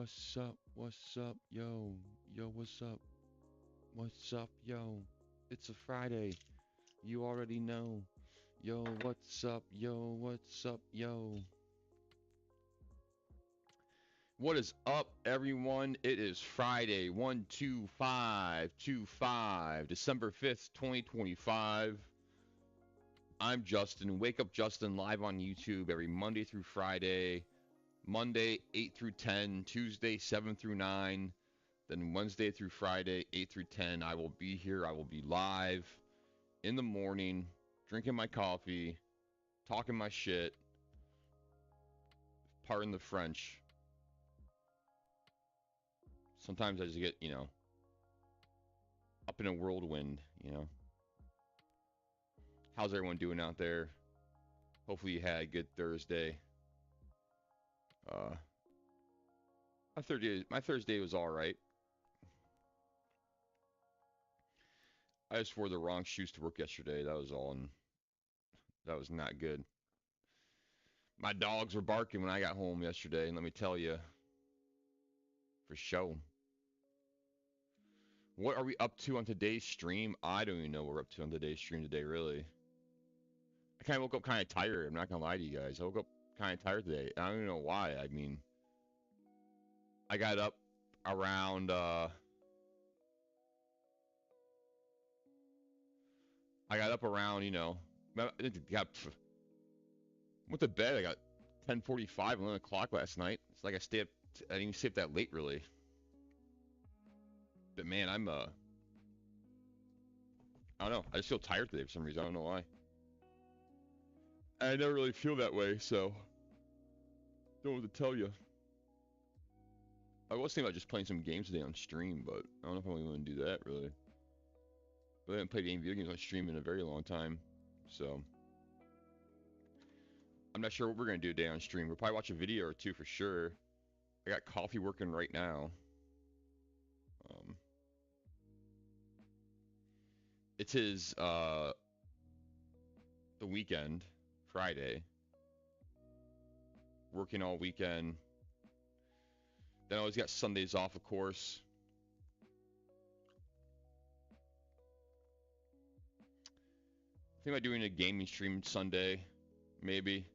What's up? What's up, yo? Yo, what's up? What's up, yo? It's a Friday. You already know. Yo, what's up, yo? What's up, yo? What is up, everyone? It is Friday, 12525, December 5th, 2025. I'm Justin. Wake Up Justin live on YouTube every Monday through Friday. Monday, 8 through 10. Tuesday, 7 through 9. Then Wednesday through Friday, 8 through 10, I will be here. I will be live in the morning, drinking my coffee, talking my shit, pardon the French. Sometimes I just get, up in a whirlwind. How's everyone doing out there? Hopefully you had a good Thursday. Uh, my Thursday was all right. I just wore the wrong shoes to work yesterday. That was all, and that was not good. My dogs were barking when I got home yesterday, and let me tell you, for sure. What are we up to on today's stream? I don't even know what we're up to on today's stream today, really. I kind of woke up kind of tired. I'm not gonna lie to you guys. I woke up kind of tired today. I don't even know why. I mean, I got up around. I got up around. Went to bed. I got 10:45, 11 o'clock last night. It's like I stayed up. I didn't even stay up that late, really. But man, I don't know. I just feel tired today for some reason. I don't know why. I never really feel that way, so don't know what to tell you. I was thinking about just playing some games today on stream, but I don't know if I really want to do that, really. But I haven't played any video games on stream in a very long time, so I'm not sure what we're going to do today on stream. We'll probably watch a video or two for sure. I got coffee working right now. Um, it is the weekend, Friday. Working all weekend. Then I always got Sundays off, of course. I think about doing a gaming stream Sunday, maybe.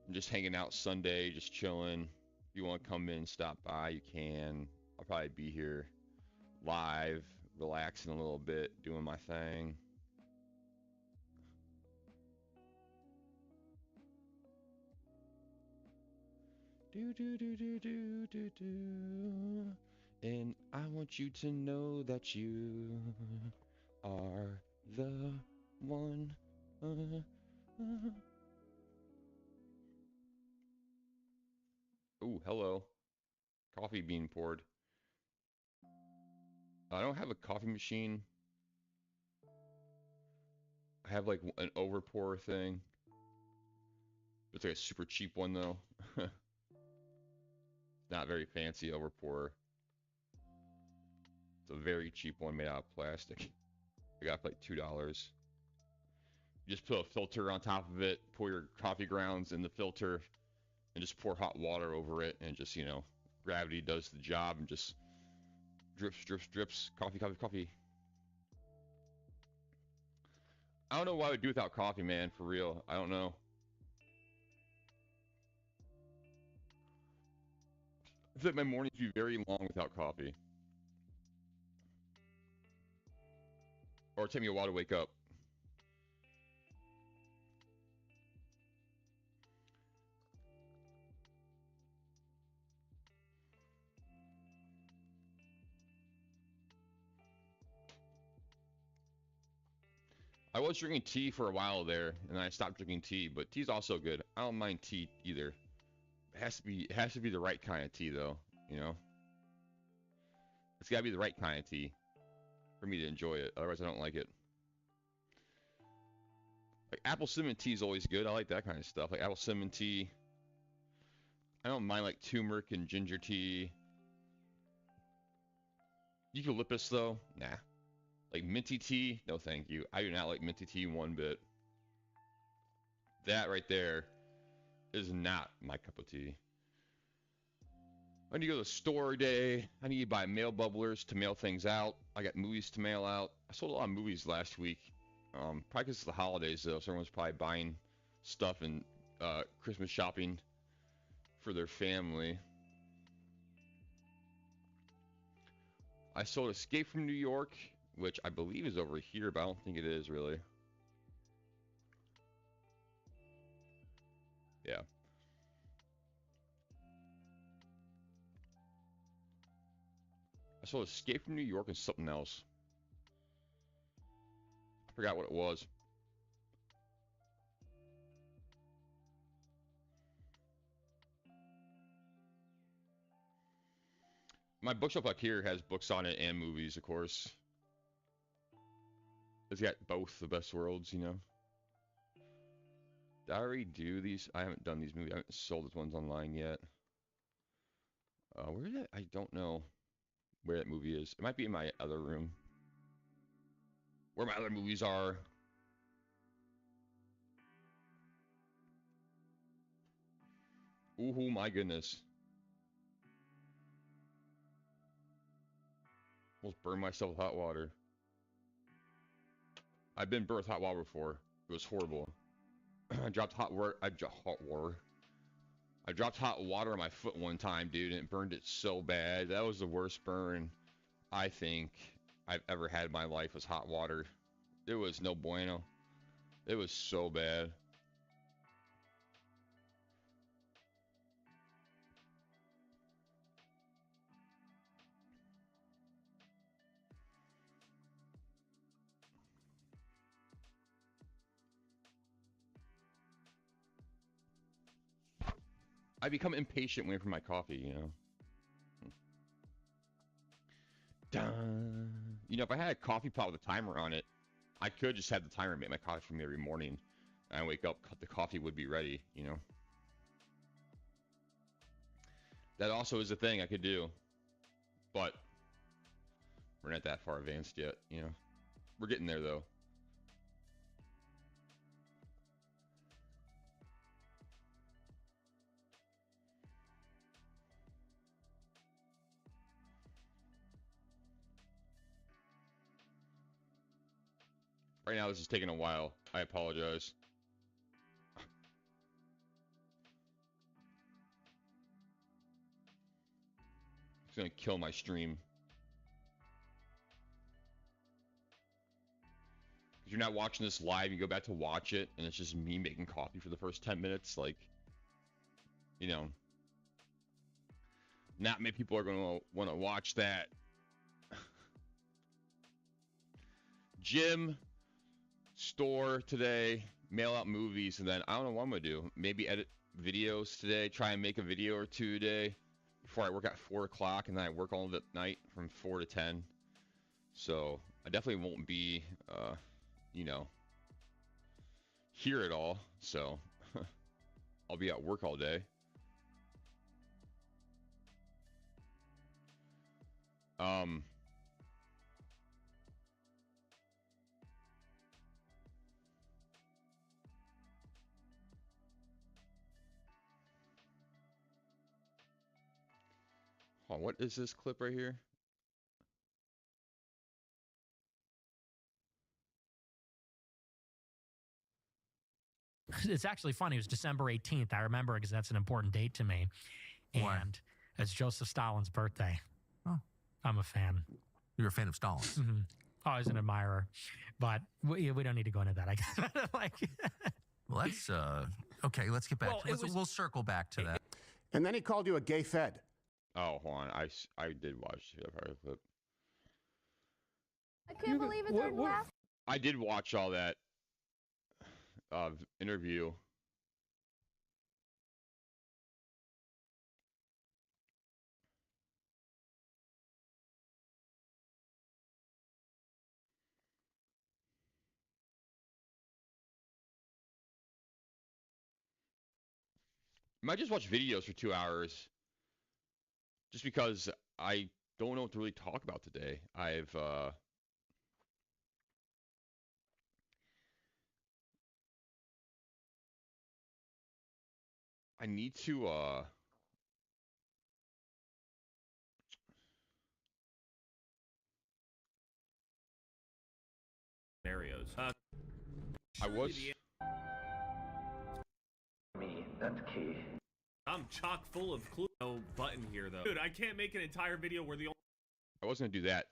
I'm just hanging out Sunday, just chilling. If you want to come in, stop by, you can. I'll probably be here live, relaxing a little bit, doing my thing. Do do do do do do do. And I want you to know that you are the one. Ooh, hello. Coffee being poured. I don't have a coffee machine. I have like an overpour thing. It's like a super cheap one though. Not very fancy overpour. It's a very cheap one made out of plastic. I got for like $2. You just put a filter on top of it, pour your coffee grounds in the filter, and just pour hot water over it, and just, gravity does the job and just drips, drips, drips. Coffee, coffee, coffee. I don't know what I would do without coffee, man, for real. I don't know. I feel like my mornings would be very long without coffee. Or it'd take me a while to wake up. I was drinking tea for a while there, and I stopped drinking tea, but tea's also good. I don't mind tea either. It has to be the right kind of tea though, you know? It's gotta be the right kind of tea for me to enjoy it. Otherwise I don't like it. Like apple cinnamon tea is always good. I like that kind of stuff. Like apple cinnamon tea. I don't mind like turmeric and ginger tea. Eucalyptus though, nah. Like minty tea, no thank you. I do not like minty tea one bit. That right there is not my cup of tea. I need to go to the store today. I need to buy mail bubblers to mail things out. I got movies to mail out. I sold a lot of movies last week. Probably because it's the holidays, though, so everyone's probably buying stuff and Christmas shopping for their family. I sold Escape from New York, which I believe is over here, but I don't think it is really. Yeah. I sold Escape from New York and something else. I forgot what it was. My bookshelf up here has books on it and movies, of course. It's got both the best worlds, you know. Did I already do these? I haven't done these movies. I haven't sold these ones online yet. Where is it? I don't know where that movie is. It might be in my other room. Where my other movies are. Ooh, my goodness. Almost burned myself with hot water. I've been burned with hot water before. It was horrible. I dropped hot water. I dropped hot water on my foot one time, dude, and it burned it so bad. That was the worst burn I think I've ever had in my life was hot water. It was no bueno. It was so bad. I become impatient waiting for my coffee, you know. Dun. You know, if I had a coffee pot with a timer on it, I could just have the timer make my coffee for me every morning. And I wake up, the coffee would be ready, you know. That also is a thing I could do. But we're not that far advanced yet, you know. We're getting there, though. Right now, this is taking a while. I apologize. It's going to kill my stream. If you're not watching this live, you go back to watch it, and it's just me making coffee for the first 10 minutes. Like, you know, not many people are going to want to watch that. Gym, store today, mail out movies, and then I don't know what I'm going to do. Maybe edit videos today, try and make a video or two today before I work at 4 o'clock, and then I work all the night from 4 to 10. So I definitely won't be, you know, here at all. So I'll be at work all day. Hold on, what is this clip right here? It's actually funny. It was December 18th. I remember because that's an important date to me. Why? And it's Joseph Stalin's birthday. Oh. I'm a fan. You're a fan of Stalin. Mm-hmm. Always an admirer. But we don't need to go into that, I guess. Like, Well, that's okay. Let's get back. Well, We'll circle back to that. And then he called you a gay fed. Oh, hold on. I did watch the other clip. I can't believe it's our last. I did watch all that interview. I might just watch videos for 2 hours just because I don't know what to really talk about today. I need to was. I was. Me, that's key. I'm chock full of clues. No button here, though. Dude, I can't make an entire video where the only... I wasn't gonna do that.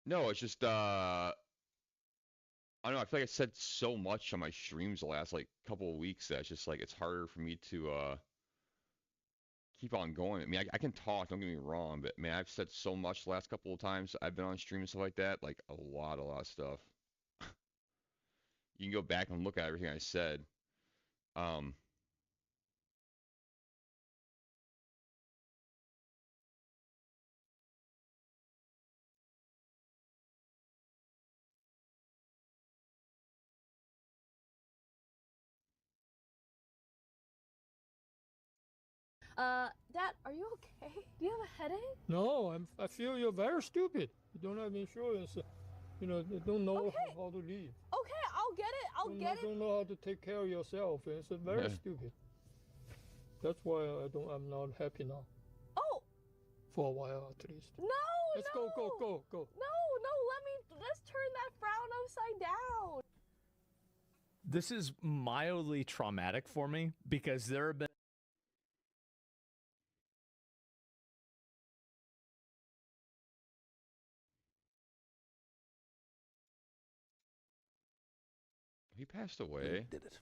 No, it's just I don't know. I feel like I said so much on my streams the last like couple of weeks that it's just like it's harder for me to keep on going. I mean, I can talk. Don't get me wrong, but man, I've said so much the last couple of times I've been on stream and stuff like that. Like a lot of stuff. You can go back and look at everything I said. Dad, are you okay? Do you have a headache? No, I feel you're very stupid. You don't have insurance. You know, you don't know Okay. how to live. Okay, I'll get it. I'll get it. Don't know how to take care of yourself. It's very stupid. That's why I'm not happy now. Oh, For a while at least. no, Let's no. go. No, let's turn that frown upside down. This is mildly traumatic for me because there have been He passed away. Did it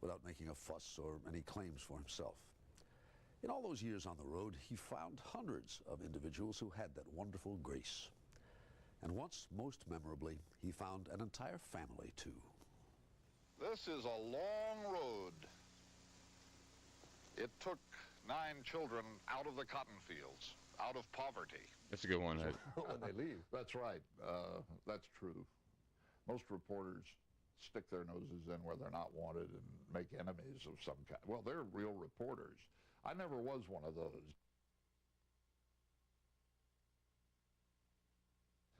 without making a fuss or any claims for himself. In all those years on the road, he found hundreds of individuals who had that wonderful grace. And once, most memorably, he found an entire family, too. This is a long road. It took 9 children out of the cotton fields, out of poverty. That's a good one. When they leave. That's right. That's true. Most reporters stick their noses in where they're not wanted and make enemies of some kind. Well, they're real reporters. I never was one of those.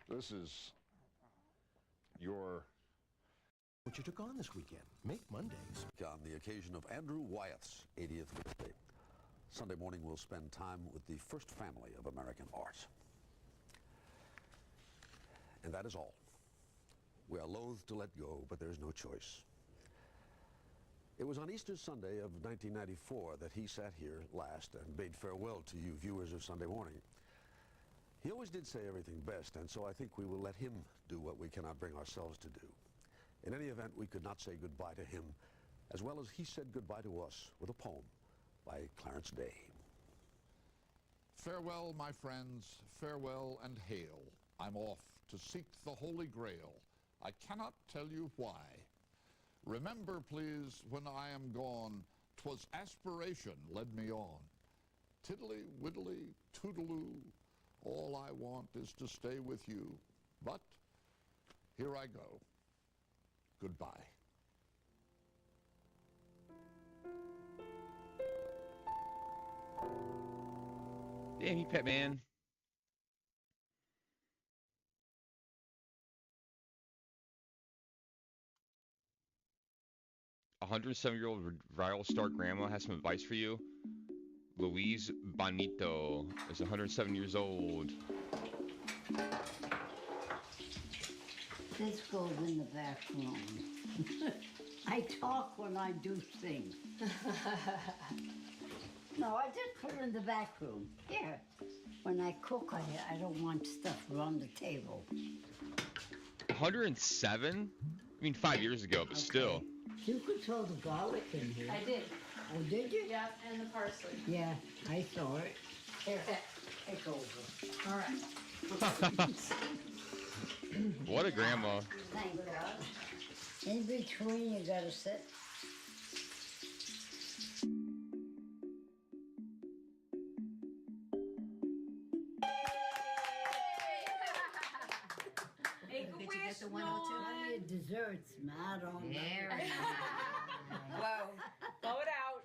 This is your... What you took on this weekend? Make Mondays. On the occasion of Andrew Wyeth's 80th birthday, Sunday morning we'll spend time with the first family of American art. And that is all. We are loath to let go, but there's no choice. It was on Easter Sunday of 1994 that he sat here last and bade farewell to you viewers of Sunday Morning. He always did say everything best, and so I think we will let him do what we cannot bring ourselves to do. In any event, we could not say goodbye to him as well as he said goodbye to us with a poem by Clarence Day. Farewell, my friends, farewell and hail. I'm off to seek the Holy Grail. I cannot tell you why. Remember, please, when I am gone, 'twas aspiration led me on. Tiddly, widdly, toodaloo, all I want is to stay with you. But here I go. Goodbye. Damn you, Pet Man. A 107-year-old viral star grandma has some advice for you. Louise Bonito is 107 years old. This goes in the back room. I talk when I do things. No, I just put it in the back room. Here. When I cook, I don't want stuff around the table. 107? I mean, 5 years ago, but still. You could throw the garlic in here. I did. Oh, did you? Yeah, and the parsley. Yeah, I saw it. Here, take over. All right. What a grandma. Thank God. In between, you gotta sit. Make a wish, The 102. Your desserts, not on there. Whoa. Blow it out.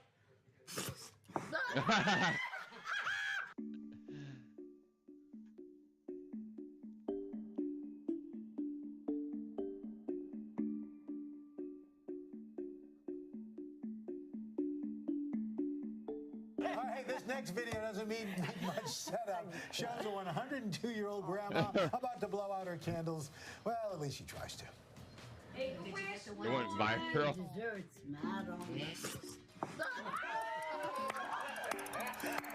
All right, this next video doesn't mean much setup. Shows a 102-year-old grandma about to blow out her candles. Well, at least she tries to. It went viral. Desserts, madam.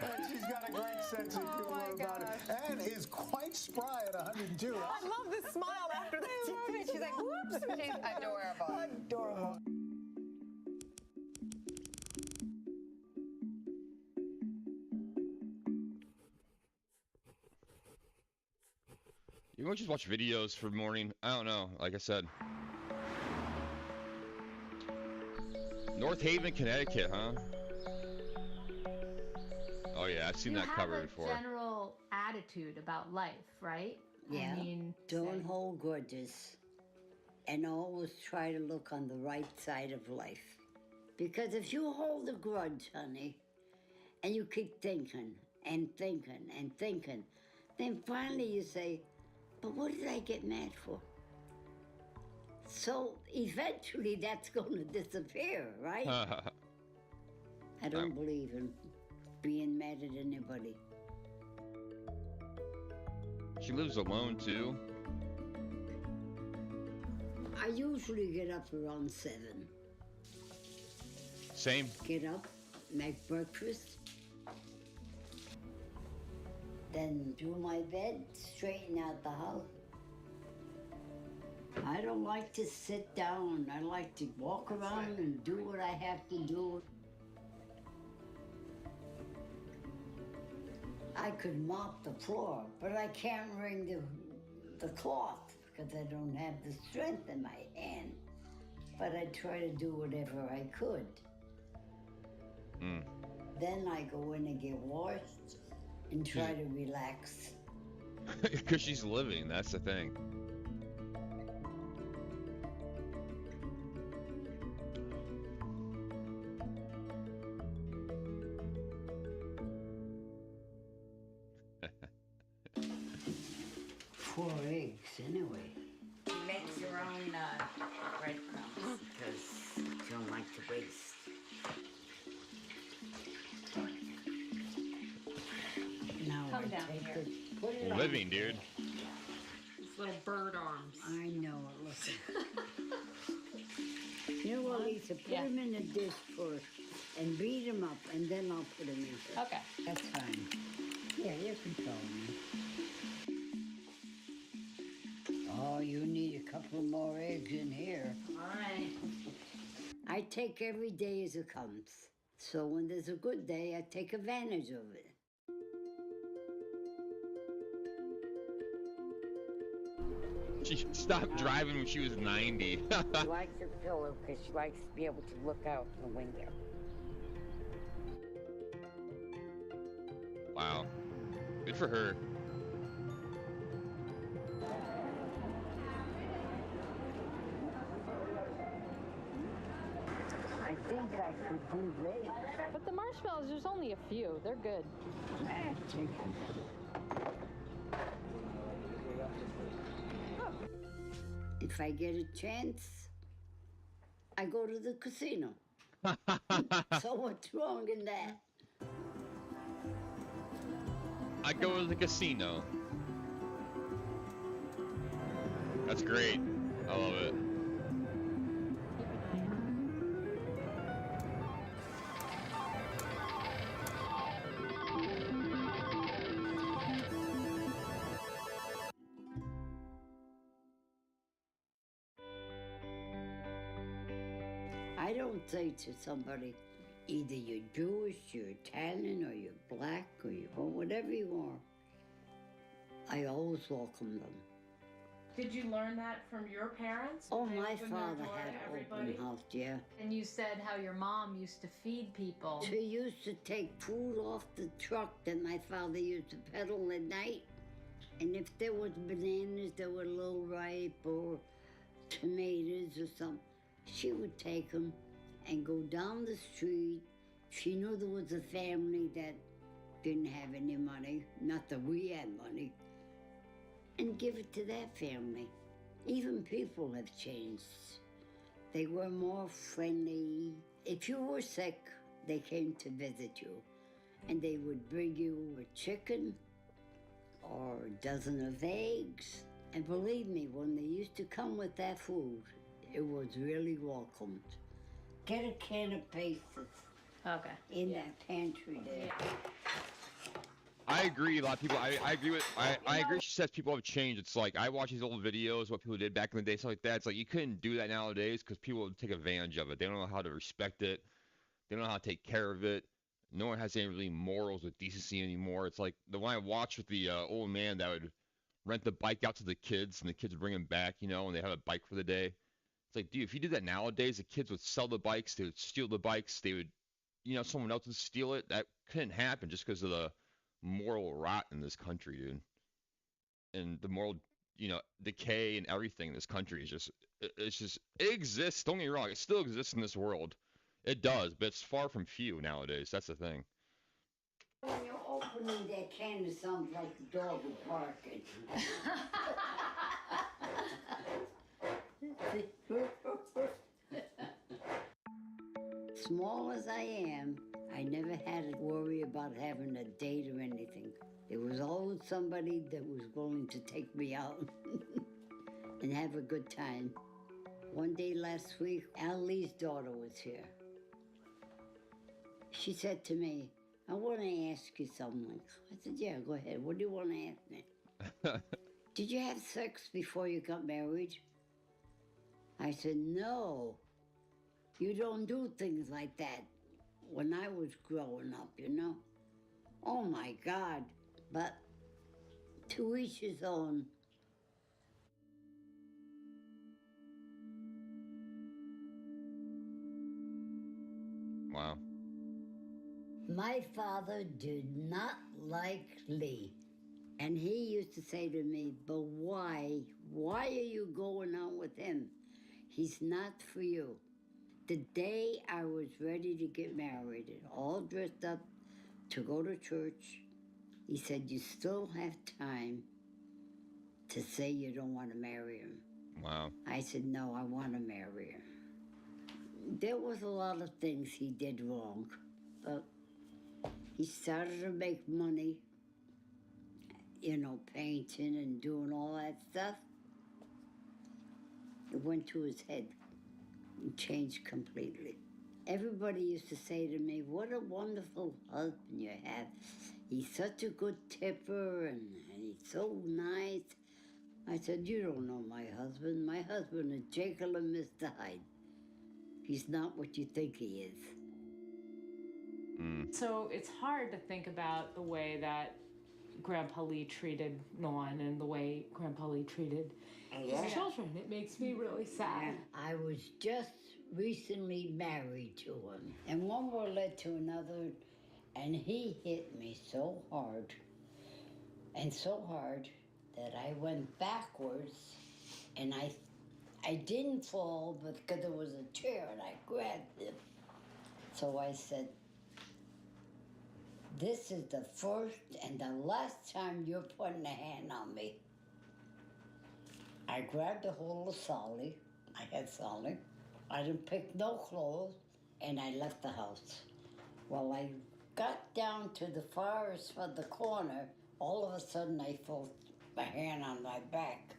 And she's got a great sense of humor about it, and is quite spry at 102. I love this smile after that. She's like, whoops. She's adorable. Adorable. You want to just watch videos for morning? I don't know. Like I said. North Haven, Connecticut, huh? Oh yeah, I've seen that cover before. You have a general attitude about life, right? Yeah. I mean, don't hold grudges, and always try to look on the right side of life. Because if you hold a grudge, honey, and you keep thinking and thinking and thinking, then finally you say, but what did I get mad for? So eventually that's going to disappear, right? I don't believe in being mad at anybody. She lives alone too. I usually get up around 7. Same. Get up, make breakfast, then do my bed, straighten out the house. I don't like to sit down. I like to walk around and do what I have to do. I could mop the floor, but I can't wring the cloth because I don't have the strength in my hand. But I try to do whatever I could. Then I go in and get washed and try to relax. Because she's living, that's the thing. Four eggs, anyway. You make your own breadcrumbs because you don't like to waste. Now Come I down take here. it, put it on. Living, dude. These little bird arms. I know it, listen. You know what, Lisa, put them in a dish first and beat them up, and then I'll put them in. Okay. That's fine. Yeah, you can throw them in. Oh, you need a couple more eggs in here. All right. I take every day as it comes. So when there's a good day, I take advantage of it. She stopped driving when she was 90. She likes her pillow because she likes to be able to look out the window. Wow. Good for her. I think I could do this. But the marshmallows, there's only a few. They're good. If I get a chance, I go to the casino. So what's wrong in that? I go to the casino. That's great. I love it. I don't say to somebody, either you're Jewish, you're Italian, or you're black, or whatever you are. I always welcome them. Did you learn that from your parents? Oh, They my opened their father door had to open everybody? house, yeah. And you said how your mom used to feed people. She used to take food off the truck that my father used to peddle at night. And if there was bananas that were a little ripe or tomatoes or something, she would take them and go down the street. She knew there was a family that didn't have any money, not that we had money, and give it to that family. Even people have changed. They were more friendly. If you were sick, they came to visit you. and they would bring you a chicken or a dozen of eggs. And believe me, when they used to come with that food, it was really welcomed. Get a can of pastes in that pantry there. I agree. A lot of people. I agree with. I agree. She says people have changed. It's like I watch these old videos, what people did back in the day, stuff like that. It's like you couldn't do that nowadays because people would take advantage of it. They don't know how to respect it. They don't know how to take care of it. No one has any really morals or decency anymore. It's like the one I watched with the old man that would rent the bike out to the kids, and the kids would bring him back, you know, and they have a bike for the day. It's like, dude, if you did that nowadays, the kids would sell the bikes, they would steal the bikes, they would, you know, someone else would steal it. That couldn't happen just because of the moral rot in this country, dude. And the moral, you know, decay and everything in this country is just, it exists. Don't get me wrong, it still exists in this world. It does, but it's far from few nowadays. That's the thing. When you're opening that can, it sounds like the dog is barking. Small as I am, I never had to worry about having a date or anything. There was always somebody that was willing to take me out and have a good time. One day last week, Al Lee's daughter was here. She said to me, I want to ask you something. I said, yeah, go ahead. What do you want to ask me? Did you have sex before you got married? I said, no. You don't do things like that. When I was growing up, you know? Oh, my God. But to each his own. Wow. My father did not like Lee. And he used to say to me, but why? Why are you going out with him? He's not for you. The day I was ready to get married and all dressed up to go to church, he said, you still have time to say you don't want to marry him. Wow. I said, no, I want to marry him. There was a lot of things he did wrong, but he started to make money, you know, painting and doing all that stuff. It went to his head and changed completely. Everybody used to say to me, what a wonderful husband you have. He's such a good tipper and he's so nice. I said, you don't know my husband. My husband is Jekyll and Mr. Hyde. He's not what you think he is. So it's hard to think about the way that Grandpa Lee treated Noan and the way Grandpa Lee treated his children. It makes me really sad. I was just recently married to him, and one more led to another, and he hit me so hard, and so hard, that I went backwards, and I didn't fall, but because there was a chair, and I grabbed it. So I said, this is the first and the last time you're putting a hand on me. I grabbed a hold of Solly. I had Solly. I didn't pick no clothes, and I left the house. Well, I got down to the forest for the corner. All of a sudden, I felt my hand on my back.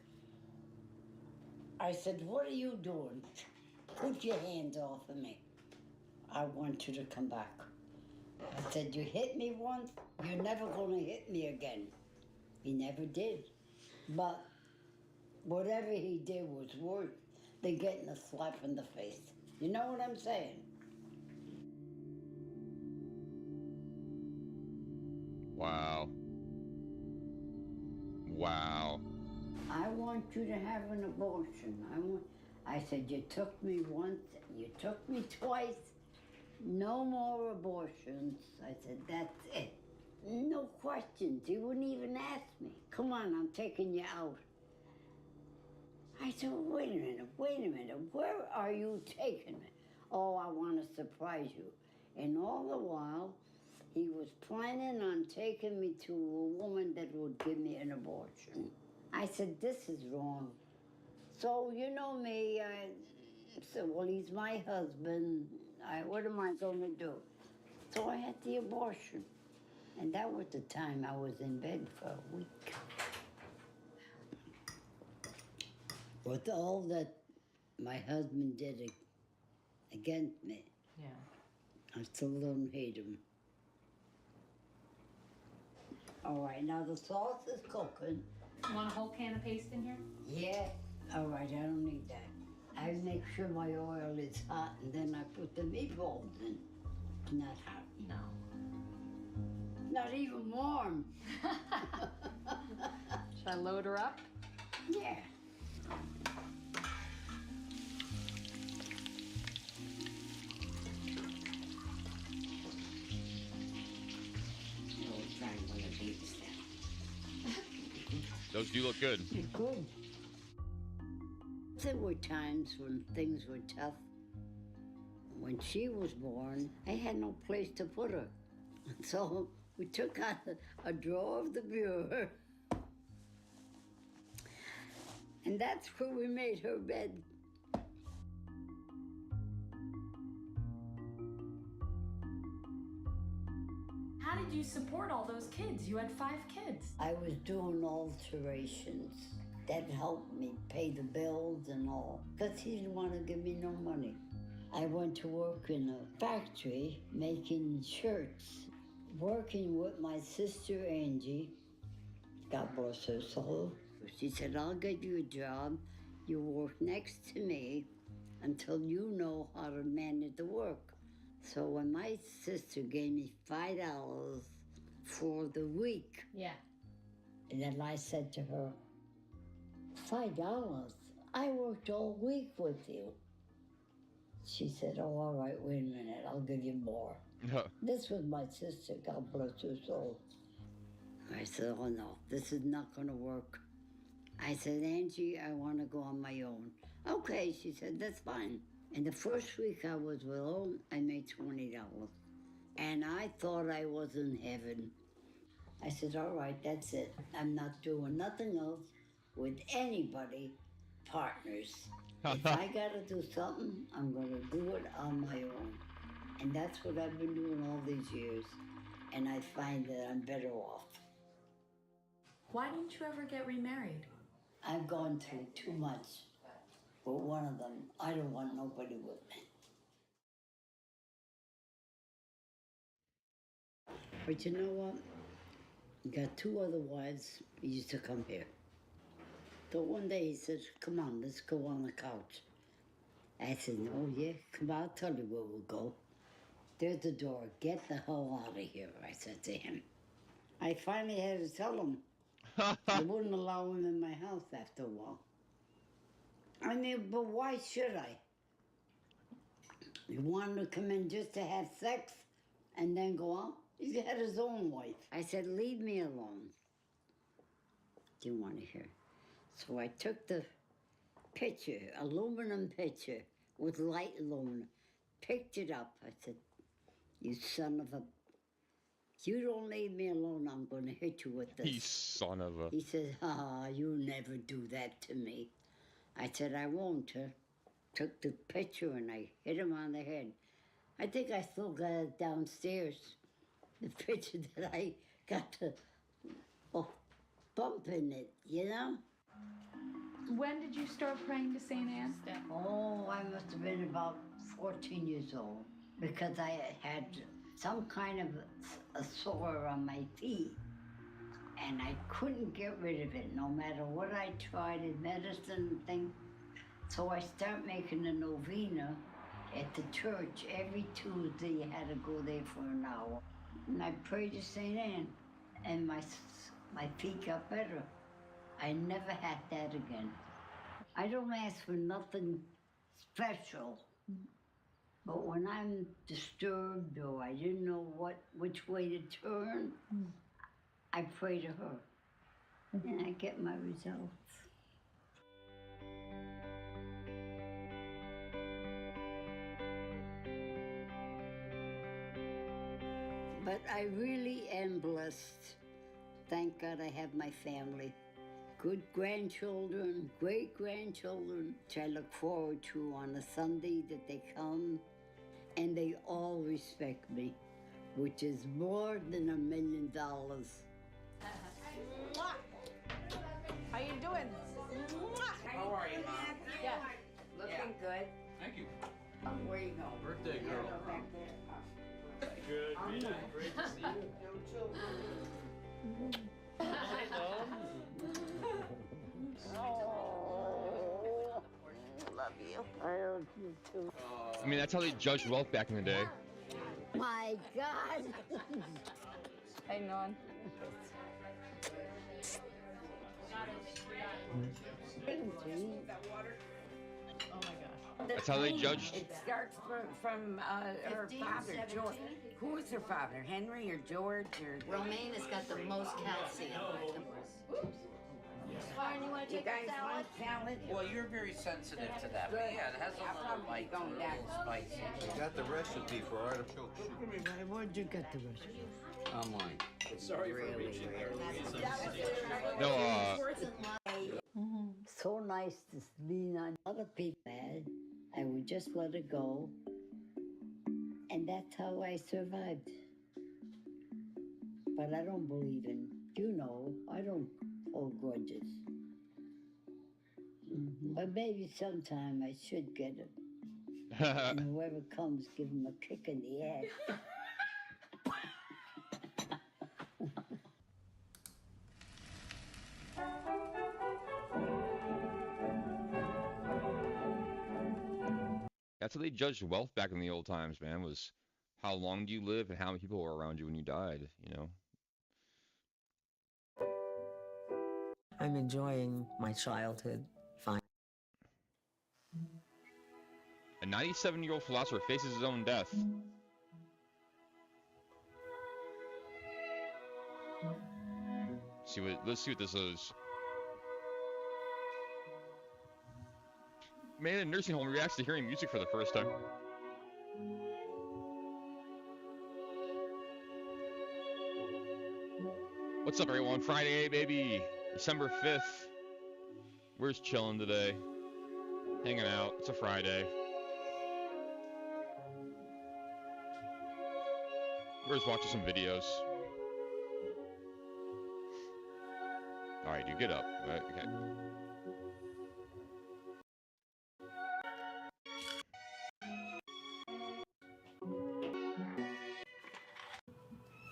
I said, what are you doing? Put your hands off of me. I want you to come back. I said, you hit me once, you're never going to hit me again. He never did. But whatever he did was worse than getting a slap in the face. You know what I'm saying? Wow. Wow. I want you to have an abortion. I said, you took me once, you took me twice. No more abortions. I said, that's it. No questions. He wouldn't even ask me. Come on, I'm taking you out. I said, wait a minute. Where are you taking me? Oh, I want to surprise you. And all the while, he was planning on taking me to a woman that would give me an abortion. I said, this is wrong. So, you know me, I said, well, he's my husband. What am I going to do? So I had the abortion. And that was the time I was in bed for a week. With all that my husband did against me, Yeah. I still don't hate him. All right, now the sauce is cooking. You want a whole can of paste in here? Yeah. All right, I don't need that. I make sure my oil is hot, and then I put the meatballs in. Not hot. No. Not even warm. Should I load her up? Yeah. Those do look good. They're good. There were times when things were tough. When she was born, I had no place to put her. So we took out a drawer of the bureau, and that's where we made her bed. How did you support all those kids? You had 5 kids. I was doing alterations. That helped me pay the bills and all, because he didn't want to give me no money. I went to work in a factory making shirts, working with my sister Angie. God bless her soul. She said, I'll get you a job. You work next to me until you know how to manage the work. So when my sister gave me $5 for the week, Yeah. and then I said to her, $5? I worked all week with you. She said, oh, all right, wait a minute, I'll give you more. This was my sister, God bless her soul. I said, oh no, this is not gonna work. I said, Angie, I wanna go on my own. Okay, she said, that's fine. And the first week I was with her, I made $20. And I thought I was in heaven. I said, all right, that's it. I'm not doing nothing else with anybody, partners. If I gotta do something, I'm gonna do it on my own. And that's what I've been doing all these years. And I find that I'm better off. Why didn't you ever get remarried? I've gone through too much. But one of them, I don't want nobody with me. But you know what? Got 2 other wives who used to come here. So one day he said, come on, let's go on the couch. I said, oh yeah, come on, I'll tell you where we'll go. There's the door, get the hell out of here, I said to him. I finally had to tell him. I wouldn't allow him in my house after a while. I mean, but why should I? You want him to come in just to have sex and then go out? He had his own wife. I said, leave me alone. Didn't want to hear. So I took the picture, aluminum picture with light aluminum, picked it up. I said, you son of a... You don't leave me alone, I'm going to hit you with this. You son of a... He said, you never do that to me. I said, I won't. Took the picture and I hit him on the head. I think I still got it downstairs. The picture that I got the bump in it, you know? When did you start praying to St. Anne? Oh, I must have been about 14 years old because I had some kind of a sore on my feet and I couldn't get rid of it no matter what I tried in medicine and things. So I started making a novena at the church. Every Tuesday you had to go there for an hour. And I prayed to St. Anne and my feet got better. I never had that again. I don't ask for nothing special, but when I'm disturbed or I didn't know which way to turn, I pray to her, and I get my results. But I really am blessed. Thank God I have my family. Good grandchildren, great-grandchildren, which I look forward to on a Sunday that they come, and they all respect me. which is more than $1 million. How you doing? How are you, Mom? Yeah. Looking good. Thank you. Where you going? Birthday girl. Back there. Good. Mina. Great to see you. Love you. I love you too. I mean, that's how they judged wealth back in the day. My God. Hey, Non. That's how they judged. It starts from her 15, father, George. 17? Who was her father? Henry or George or? Romaine has got the most calcium. Lauren, you want to You take a guys salad? want salad? Well, you're very sensitive to that, but yeah, it has a little bite, going a down little spicy. You got the recipe for artichoke soup Where'd you get the recipe? online. Sorry for Really reaching weird. there. No, So nice to lean on other people. I would just let it go. And that's how I survived. But I don't believe in, I don't hold grudges. But maybe sometime I should get it. And whoever comes, give him a kick in the ass. that's how they judged wealth back in the old times, man, was how long do you live and how many people were around you when you died, you know? I'm enjoying my childhood. Fine. A 97-year-old philosopher faces his own death. Let's see what this is. Man in a nursing home reacts to hearing music for the first time. What's up, everyone? Friday, baby. December 5th. We're just chilling today. Hanging out. It's a Friday. We're just watching some videos. Alright, dude, get up. Right, okay.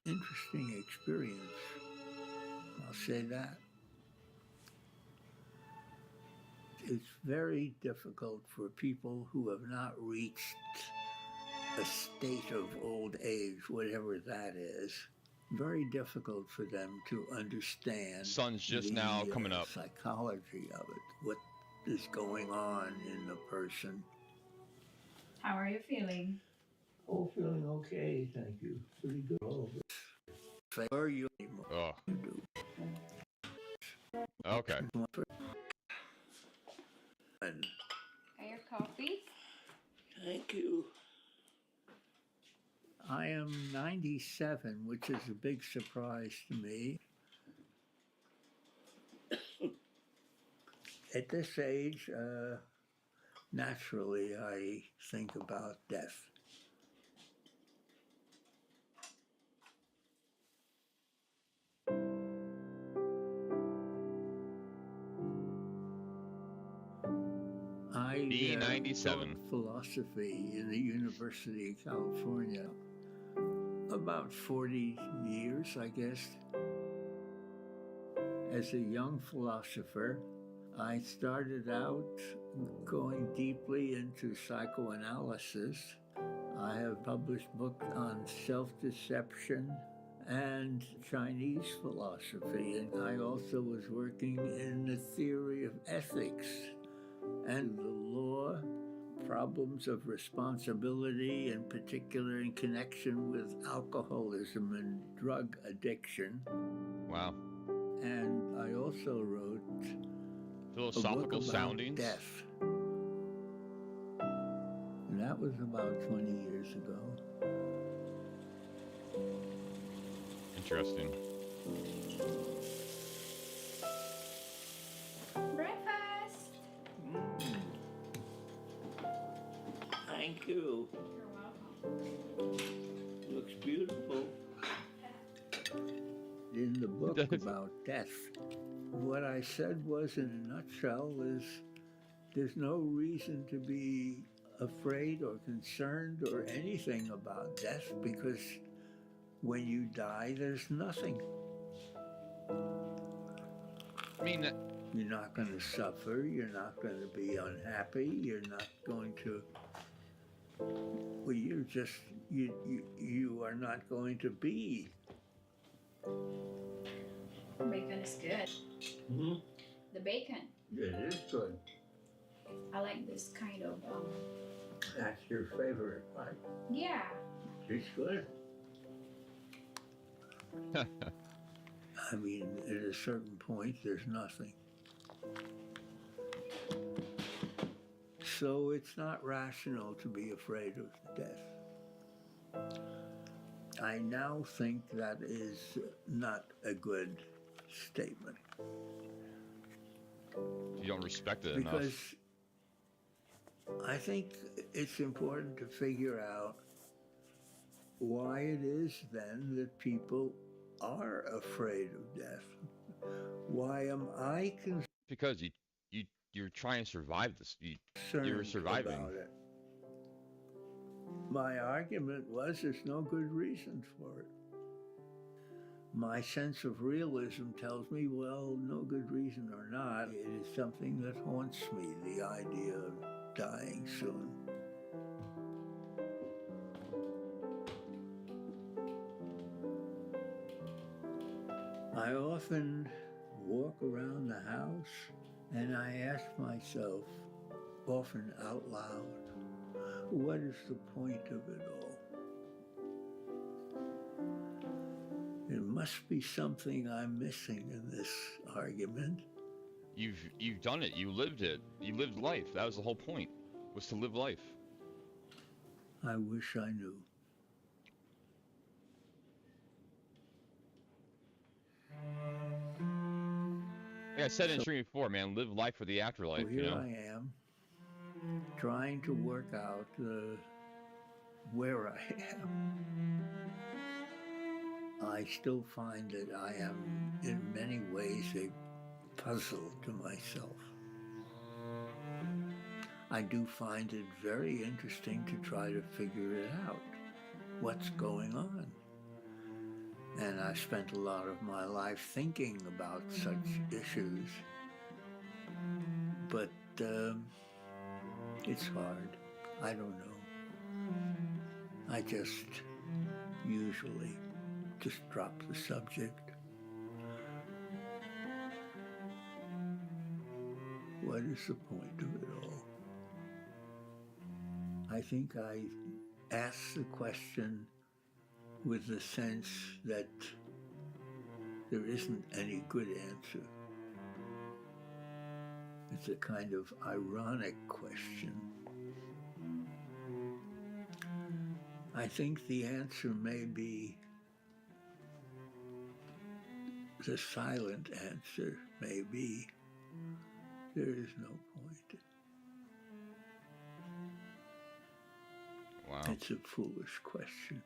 Interesting experience. I'll say that. It's very difficult for people who have not reached a state of old age, whatever that is. Very difficult for them to understand. Sun's just now coming up. Psychology of it, what is going on in the person. How are you feeling? Oh, feeling okay, thank you. Pretty good. All of it. Are you anymore? Oh. You do. Okay. And Your coffee? thank you. I am 97, which is a big surprise to me. At this age, naturally, I think about death. I B97. taught philosophy in the University of California. About 40 years, I guess. As a young philosopher, I started out going deeply into psychoanalysis. I have published books on self-deception and Chinese philosophy, and I also was working in the theory of ethics and the law, problems of responsibility, in particular in connection with alcoholism and drug addiction. Wow. And I also wrote Philosophical a book about soundings. death. And that was about 20 years ago. Interesting. Breakfast! Thank you. You're welcome. Looks beautiful. in the book about death. What I said was, in a nutshell, is there's no reason to be afraid or concerned or anything about death, because when you die, there's nothing. I mean, you're not going to suffer, you're not going to be unhappy, you're not going to, well, you're just, you are not going to be. Bacon is good. Mm-hmm. The bacon. It is good. I like this kind of, That's your favorite, right? yeah. It's good. I mean, at a certain point, there's nothing. So it's not rational to be afraid of death. I now think that is not a good statement. You don't respect it Because enough. I think it's important to figure out why it is then that people are afraid of death. Why am I concerned? Because you're trying to survive this. You're surviving. About it. My argument was there's no good reason for it. My sense of realism tells me, well, no good reason or not, it is something that haunts me, the idea of dying soon. I often walk around the house and I ask myself, often out loud, what is the point of it all? There must be something I'm missing in this argument. You've done it. You lived it. You lived life. That was the whole point, was to live life. I wish I knew. Like I said in stream before, man, live life for the afterlife. Well, you here know. I am, trying to work out where I am. I still find that I am, in many ways, a puzzle to myself. I do find it very interesting to try to figure it out, what's going on. And I spent a lot of my life thinking about such issues. But it's hard. I don't know. I just usually just drop the subject. What is the point of it all? I think I ask the question with the sense that there isn't any good answer. It's a kind of ironic question. I think the answer may be, the silent answer may be, there is no point. Wow. It's a foolish question.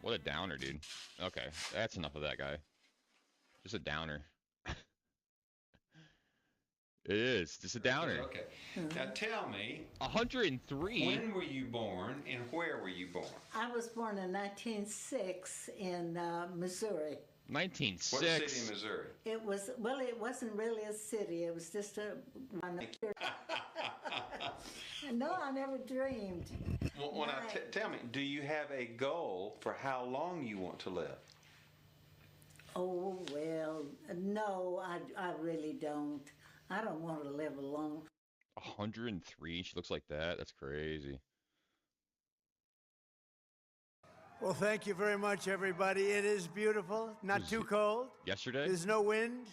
What a downer, dude. Okay, that's enough of that guy. Just a downer. It is. Just a downer. Okay. Now tell me. 103? When were you born and where were you born? I was born in 1906 in Missouri. 1906? What city in Missouri? It was, well, it wasn't really a city. It was just a... No, I never dreamed. Well, tell me, do you have a goal for how long you want to live? Oh, well, no, I really don't. I don't want to live alone. 103? She looks like that? That's crazy. Well, thank you very much, everybody. It is beautiful, not too cold. Yesterday? There's no wind.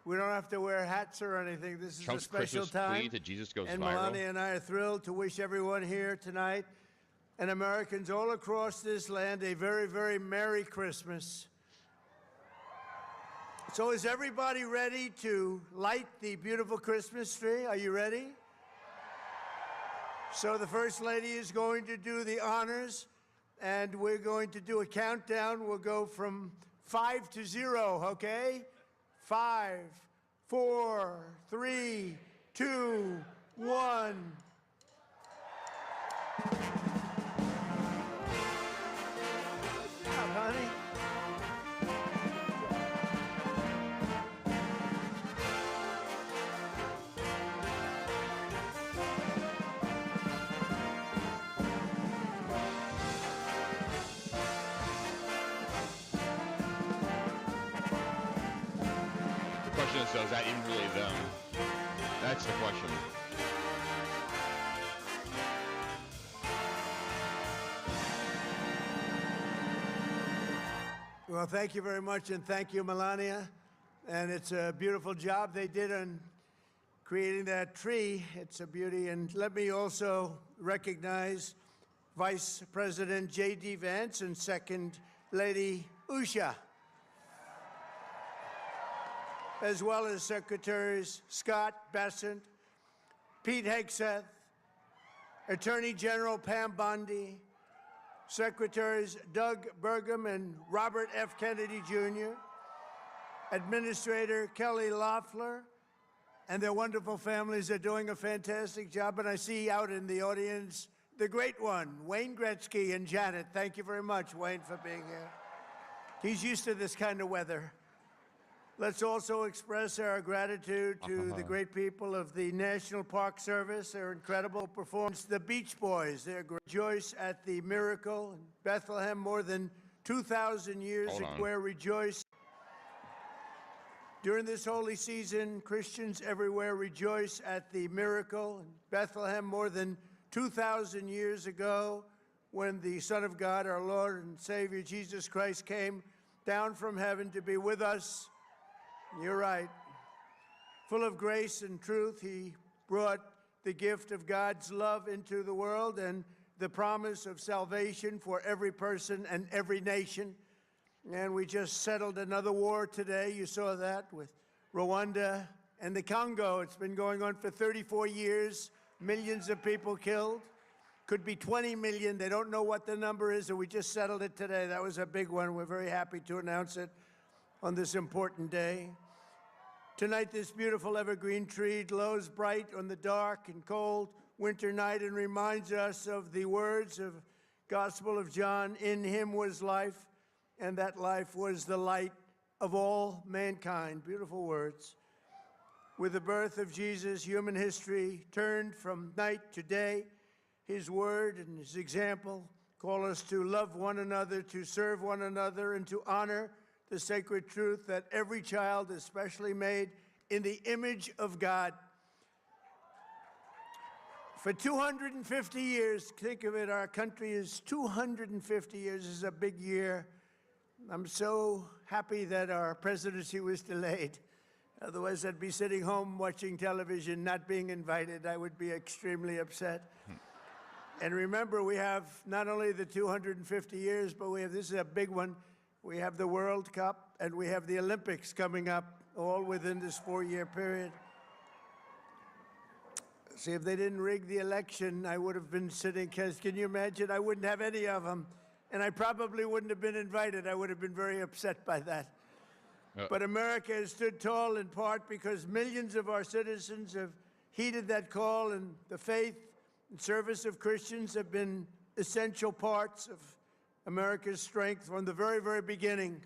We don't have to wear hats or anything. This is Trump's a special Christmas time. plea to Jesus Goes and Viral. Melania and I are thrilled to wish everyone here tonight and Americans all across this land a very, very Merry Christmas. So is everybody ready to light the beautiful Christmas tree? Are you ready? So the First Lady is going to do the honors, and we're going to do a countdown. We'll go from 5-0, okay? 5, 4, 3, 2, 1. Good job, honey. The question is, so is that even really them? That's the question. Well, thank you very much, and thank you, Melania. And it's a beautiful job they did on creating that tree. It's a beauty. And let me also recognize Vice President J.D. Vance and Second Lady Usha, as well as Secretaries Scott Bessent, Pete Hegseth, Attorney General Pam Bondi, Secretaries Doug Burgum and Robert F. Kennedy Jr., Administrator Kelly Loeffler, and their wonderful families are doing a fantastic job. And I see out in the audience the great one, Wayne Gretzky and Janet. Thank you very much, Wayne, for being here. He's used to this kind of weather. Let's also express our gratitude to the great people of the National Park Service, their incredible performance. The Beach Boys, they rejoice at the miracle in Bethlehem more than 2,000 years ago. Rejoice. During this holy season, Christians everywhere rejoice at the miracle in Bethlehem more than 2,000 years ago, when the Son of God, our Lord and Savior Jesus Christ, came down from heaven to be with us. You're right. Full of grace and truth, he brought the gift of God's love into the world and the promise of salvation for every person and every nation. And we just settled another war today. You saw that with Rwanda and the Congo. It's been going on for 34 years. Millions of people killed. Could be 20 million. They don't know what the number is, and we just settled it today. That was a big one. We're very happy to announce it on this important day. Tonight, this beautiful evergreen tree glows bright on the dark and cold winter night and reminds us of the words of Gospel of John, "In him was life, and that life was the light of all mankind." Beautiful words. With the birth of Jesus, human history turned from night to day. His word and his example call us to love one another, to serve one another, and to honor the sacred truth that every child is specially made in the image of God. For 250 years, think of it, our country is 250 years. This is a big year. I'm so happy that our presidency was delayed. Otherwise, I'd be sitting home watching television, not being invited. I would be extremely upset. And remember, we have not only the 250 years, but this is a big one. We have the World Cup, and we have the Olympics coming up, all within this 4-year period. See, if they didn't rig the election, I would have been sitting, can you imagine? I wouldn't have any of them, and I probably wouldn't have been invited. I would have been very upset by that. But America has stood tall in part because millions of our citizens have heeded that call, and the faith and service of Christians have been essential parts of America's strength from the very, very beginning.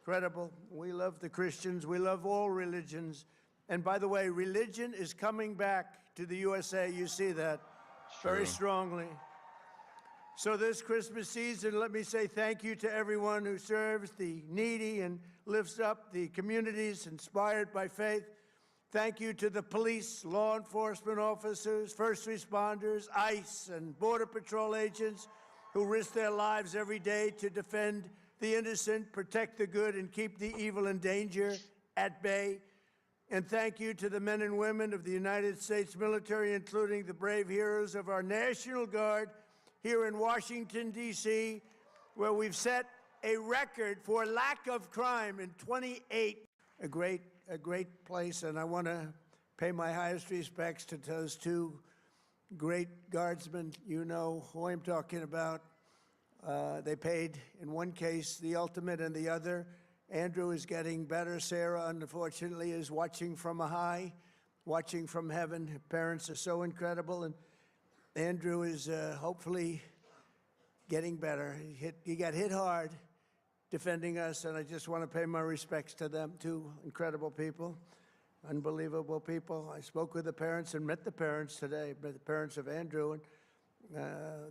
Incredible. We love the Christians. We love all religions. And by the way, religion is coming back to the USA. You see that very strongly. So this Christmas season, let me say thank you to everyone who serves the needy and lifts up the communities inspired by faith. Thank you to the police, law enforcement officers, first responders, ICE, and Border Patrol agents who risk their lives every day to defend the innocent, protect the good, and keep the evil and danger at bay. And thank you to the men and women of the United States military, including the brave heroes of our National Guard here in Washington, D.C., where we've set a record for lack of crime in 28. A great place, and I want to pay my highest respects to those two great guardsmen. You know who I'm talking about. They paid, in one case, the ultimate, and the other Andrew is getting better. Sarah, unfortunately, is watching from a high, watching from heaven. Her parents are so incredible, and Andrew is hopefully getting better. He got hit hard defending us, and I just want to pay my respects to them, two incredible people, unbelievable people. I spoke with the parents and met the parents today, met the parents of Andrew, and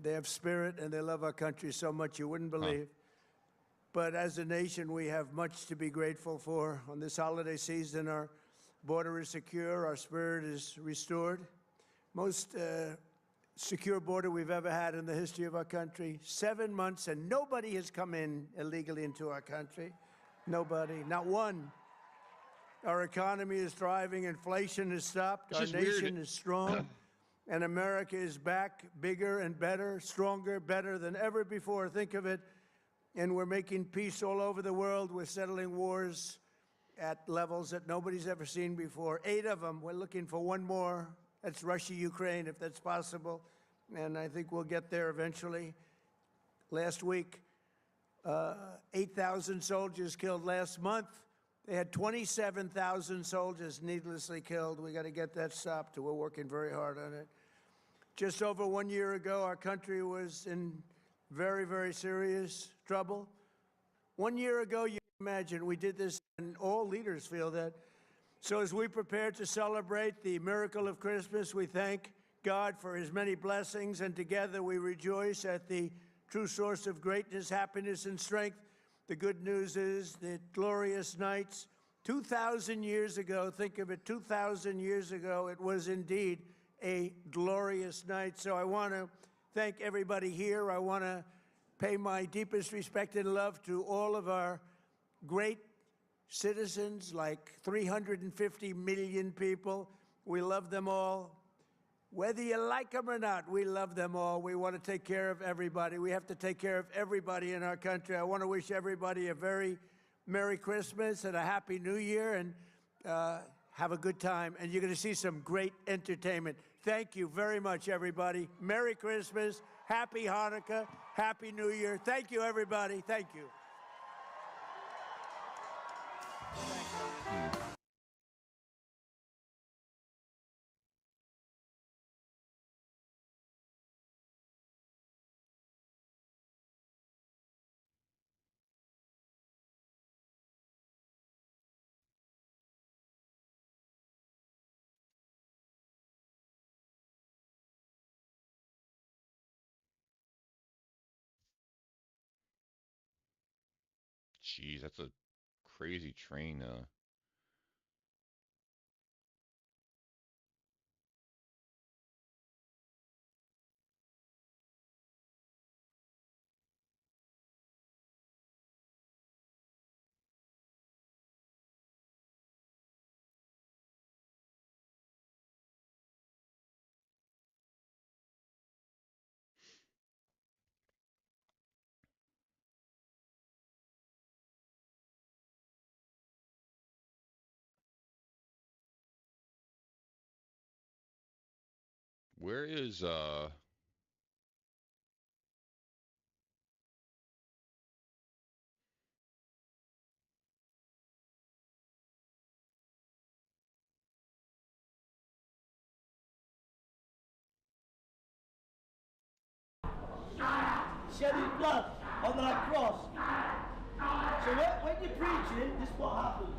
they have spirit and they love our country so much you wouldn't believe. But as a nation, we have much to be grateful for. On this holiday season, our border is secure, our spirit is restored. Most secure border we've ever had in the history of our country. 7 months, and nobody has come in illegally into our country. Nobody, not one. Our economy is thriving, inflation has stopped, our nation is strong, and America is back bigger and better, stronger, better than ever before. Think of it. And we're making peace all over the world. We're settling wars at levels that nobody's ever seen before. 8 of them. We're looking for one more. That's Russia, Ukraine, if that's possible. And I think we'll get there eventually. Last week, 8,000 soldiers killed. Last month, they had 27,000 soldiers needlessly killed. We got to get that stopped. We're working very hard on it. Just over 1 year ago, our country was in very, very serious trouble. 1 year ago, you imagine, we did this, and all leaders feel that. So as we prepare to celebrate the miracle of Christmas, we thank God for his many blessings, and together we rejoice at the true source of greatness, happiness, and strength. The good news is that glorious nights, 2,000 years ago, think of it, 2,000 years ago, it was indeed a glorious night. So I want to thank everybody here. I want to pay my deepest respect and love to all of our great citizens, like 350 million people. We love them all. Whether you like them or not, we love them all. We want to take care of everybody. We have to take care of everybody in our country. I want to wish everybody a very Merry Christmas and a Happy New Year, and have a good time. And you're going to see some great entertainment. Thank you very much, everybody. Merry Christmas, Happy Hanukkah, Happy New Year. Thank you, everybody. Thank you. Jeez, that's a crazy train. Where is Shed his blood on that cross. So when you're preaching, this is what happens.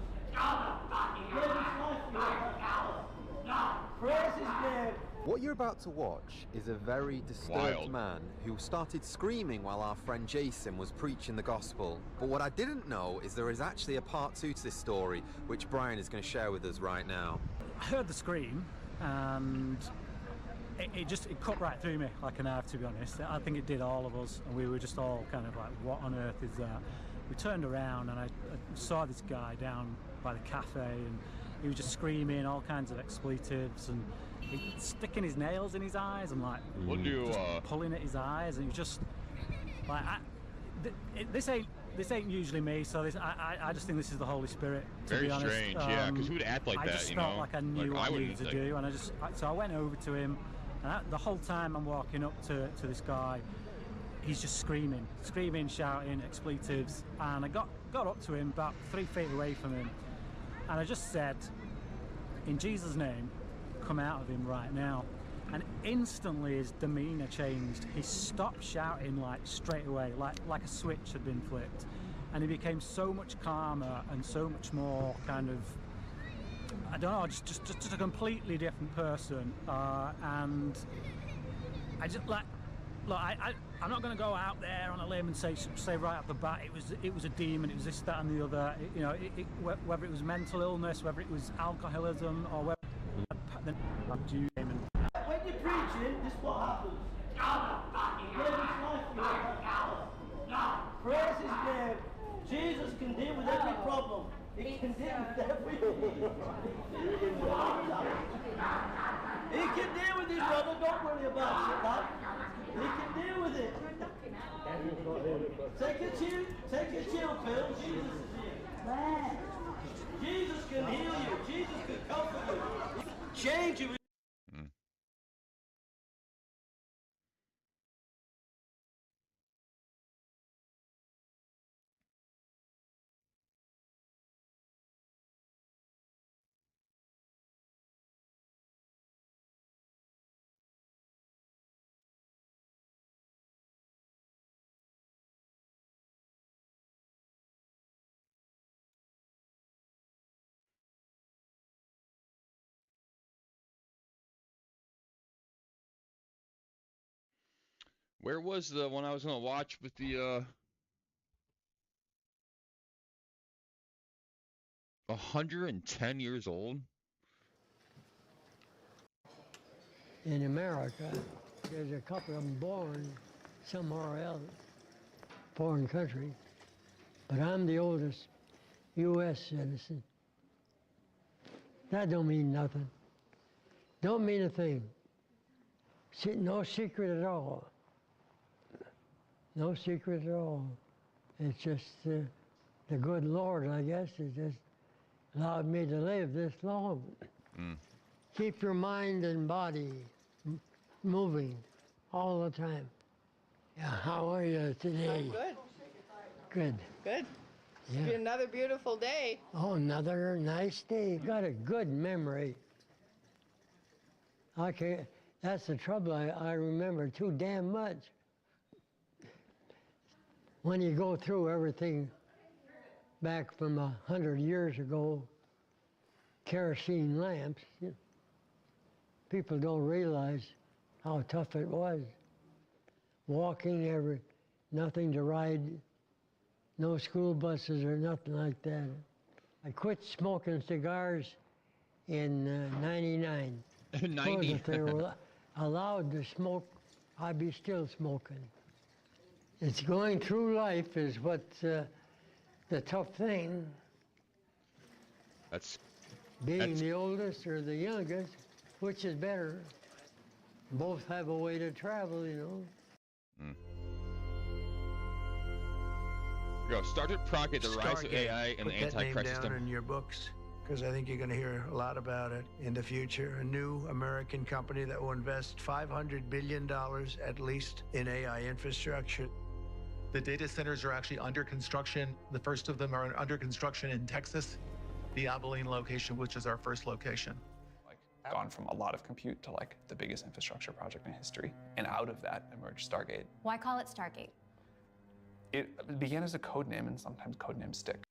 He gave his life for you. Praise his name. What you're about to watch is a very disturbed man who started screaming while our friend Jason was preaching the gospel. But what I didn't know is there is actually a part 2 to this story, which Brian is going to share with us right now. I heard the scream, and it cut right through me like a knife, to be honest. I think it did all of us, and we were just all kind of like, what on earth is that? We turned around and I saw this guy down by the cafe, and he was just screaming all kinds of expletives and sticking his nails in his eyes and like pulling at his eyes, and he was just like, this ain't usually me, so I just think this is the Holy Spirit, to very be honest. strange, yeah, because who would act like I that, just you felt know? like I knew what I needed to do, and so I went over to him, and the whole time I'm walking up to this guy, he's just screaming, shouting expletives, and I got got up to him about 3 feet away from him, and I just said, in Jesus' name, come out of him right now. And instantly his demeanor changed. He stopped shouting like straight away, like a switch had been flipped. And he became so much calmer and so much more kind of, I don't know, just a completely different person. And I just like, look, I'm not going to go out there on a limb and say right off the bat it was a demon, it was this, that, and the other. You know, whether it was mental illness, whether it was alcoholism, or whether when you're preaching, this is what happens. Praise his name. Jesus can deal with every problem. He can deal with everything. He can deal with his problem. Don't worry about it, lad. He can deal with it. Take a chill pill. Jesus is here. Jesus can heal you. Jesus can comfort you. Change you. Where was the one I was going to watch with the 110 years old? In America, there's a couple of them born somewhere else, foreign country, but I'm the oldest U.S. citizen. That don't mean nothing. Don't mean a thing. No secret at all. No secret at all. It's just the good Lord, I guess, has just allowed me to live this long. Keep your mind and body moving all the time. Yeah, how are you today? I'm good. Good. Good. Yeah. It's been another beautiful day. Oh, another nice day. Got a good memory. Okay, that's the trouble. I remember too damn much. When you go through everything back from 100 years ago, kerosene lamps, people don't realize how tough it was. Walking, nothing to ride, no school buses or nothing like that. I quit smoking cigars in 99. 90. If they were allowed to smoke, I'd be still smoking. It's going through life is what's the tough thing. That's being the oldest or the youngest, which is better. Both have a way to travel, you know. Go. Started Project, the rise of AI and the Antichrist system. In your books, because I think you're going to hear a lot about it in the future. A new American company that will invest $500 billion at least in AI infrastructure. The data centers are actually under construction. The first of them are under construction in Texas, the Abilene location, which is our first location. Gone from a lot of compute to like the biggest infrastructure project in history. And out of that emerged Stargate. Why call it Stargate? It began as a code name, and sometimes code names stick.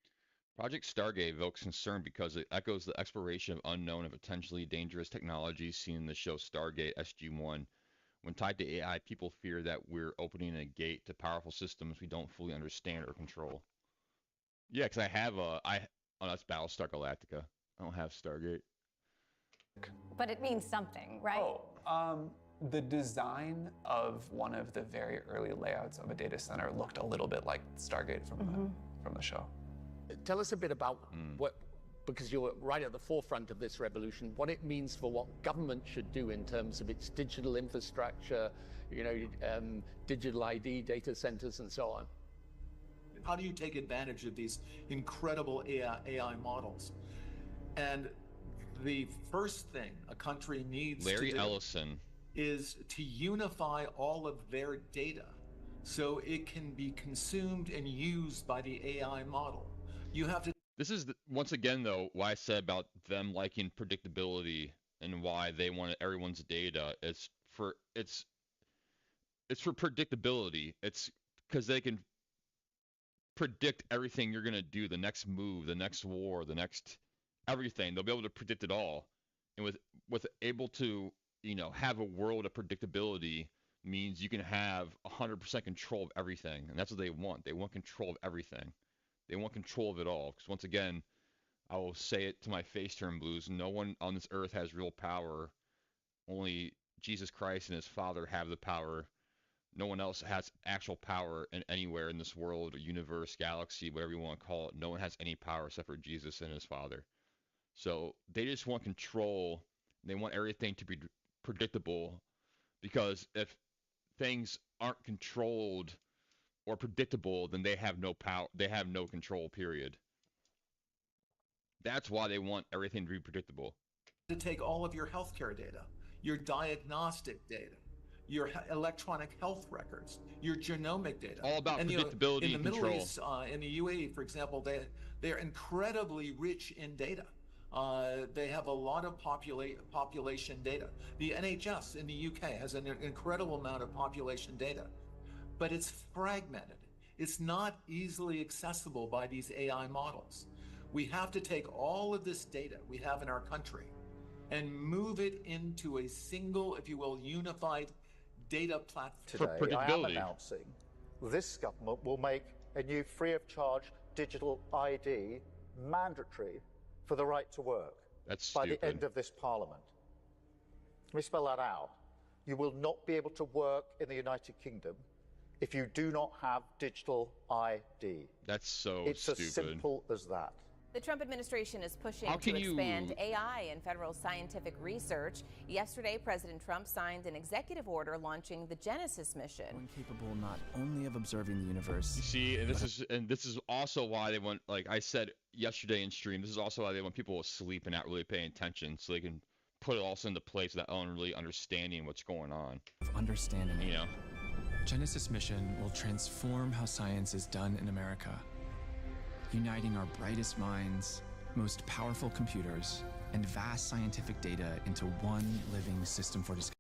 Project Stargate evokes concern because it echoes the exploration of unknown and potentially dangerous technologies seen in the show Stargate SG-1. When tied to AI, people fear that we're opening a gate to powerful systems we don't fully understand or control. Yeah, because I have oh, that's Battlestar Galactica. I don't have Stargate. But it means something, right? The design of one of the very early layouts of a data center looked a little bit like Stargate from the show. Tell us a bit about what, because you're right at the forefront of this revolution, what it means for what government should do in terms of its digital infrastructure, you know, digital ID, data centers, and so on. How do you take advantage of these incredible AI models? And the first thing a country needs Larry to do Ellison is to unify all of their data so it can be consumed and used by the AI model. You have to. This is once again though why I said about them liking predictability and why they want everyone's data. It's for predictability. It's because they can predict everything you're gonna do, the next move, the next war, the next everything. They'll be able to predict it all, and with able to have a world of predictability means you can have 100% control of everything, and that's what they want. They want control of everything. They want control of it all. Because once again, I will say it to my face turn blues. No one on this earth has real power. Only Jesus Christ and his Father have the power. No one else has actual power anywhere in this world, universe, galaxy, whatever you want to call it. No one has any power except for Jesus and his Father. So they just want control. They want everything to be predictable, because if things aren't controlled or predictable, then they have no power. They have no control, period. That's why they want everything to be predictable. To take all of your healthcare data, your diagnostic data, your electronic health records, your genomic data. All about predictability and control. In the Middle East, in the UAE, for example, they're incredibly rich in data. They have a lot of population data. The NHS in the UK has an incredible amount of population data, but it's fragmented. It's not easily accessible by these AI models. We have to take all of this data we have in our country and move it into a single, if you will, unified data platform. Today, I am announcing this government will make a new free of charge digital ID mandatory for the right to work. That's by stupid. The end of this parliament. Let me spell that out. You will not be able to work in the United Kingdom if you do not have digital ID. That's so it's stupid. It's as simple as that. The Trump administration is pushing to expand AI in federal scientific research. Yesterday, President Trump signed an executive order launching the Genesis mission. Capable not only of observing the universe. You see, and this is also why they want, like I said yesterday in stream, this is also why they want people asleep and not really paying attention, so they can put it also into place without really understanding what's going on. Understanding. Genesis mission will transform how science is done in America, uniting our brightest minds, most powerful computers, and vast scientific data into one living system for discovery.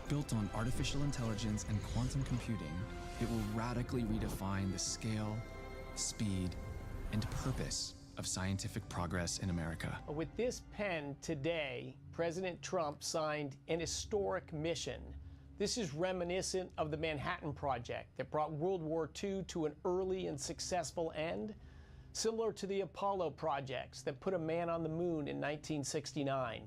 Built on artificial intelligence and quantum computing, it will radically redefine the scale, speed, and purpose of scientific progress in America. With this pen today, President Trump signed an historic mission. This is reminiscent of the Manhattan Project that brought World War II to an early and successful end, similar to the Apollo projects that put a man on the moon in 1969.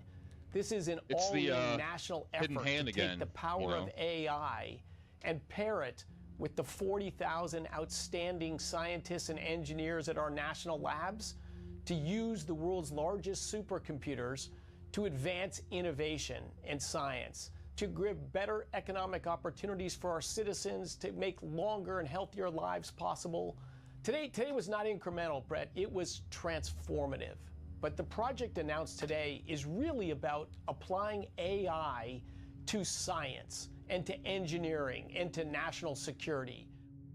This is an all-in national effort to take the power of AI and pair it with the 40,000 outstanding scientists and engineers at our national labs to use the world's largest supercomputers to advance innovation and science, to give better economic opportunities for our citizens, to make longer and healthier lives possible. Today was not incremental, Brett. It was transformative. But the project announced today is really about applying AI to science and to engineering and to national security.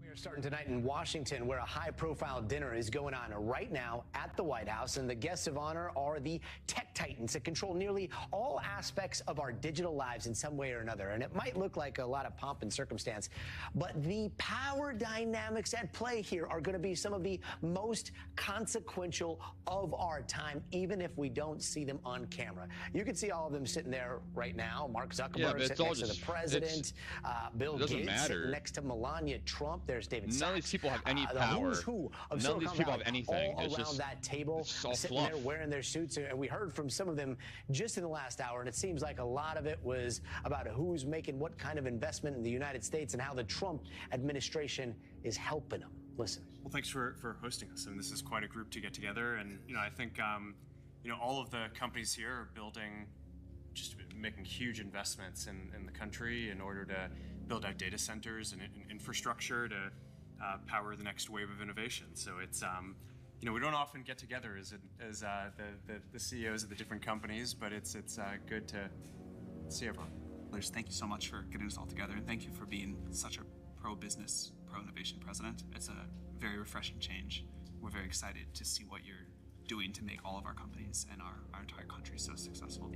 We are starting tonight in Washington, where a high-profile dinner is going on right now at the White House, and the guests of honor are the tech titans that control nearly all aspects of our digital lives in some way or another. And it might look like a lot of pomp and circumstance, but the power dynamics at play here are going to be some of the most consequential of our time, even if we don't see them on camera. You can see all of them sitting there right now. Mark Zuckerberg sitting next to the president, Bill Gates sitting next to Melania Trump. There's David Sachs. None of these people have any power. None of these people have anything. All around that table, sitting there wearing their suits. And we heard from some of them just in the last hour, and it seems like a lot of it was about who's making what kind of investment in the United States and how the Trump administration is helping them. Listen. Well, thanks for hosting us. I mean, this is quite a group to get together, and I think all of the companies here are making huge investments in the country in order to build out data centers and infrastructure to power the next wave of innovation. So it's we don't often get together as the CEOs of the different companies, but it's good to see everyone. Thank you so much for getting us all together, and thank you for being such a pro-business, pro-innovation president. It's a very refreshing change. We're very excited to see what you're doing to make all of our companies and our entire country so successful.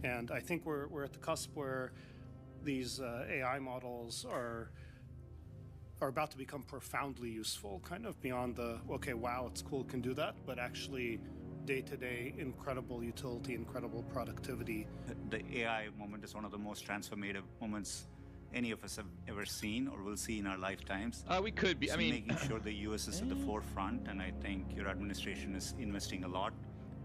And I think we're at the cusp where these AI models are about to become profoundly useful, kind of beyond the, okay, wow, it's cool, can do that, but actually day-to-day incredible utility, incredible productivity. The AI moment is one of the most transformative moments any of us have ever seen or will see in our lifetimes. We could be, making sure the U.S. is at the forefront, and I think your administration is investing a lot.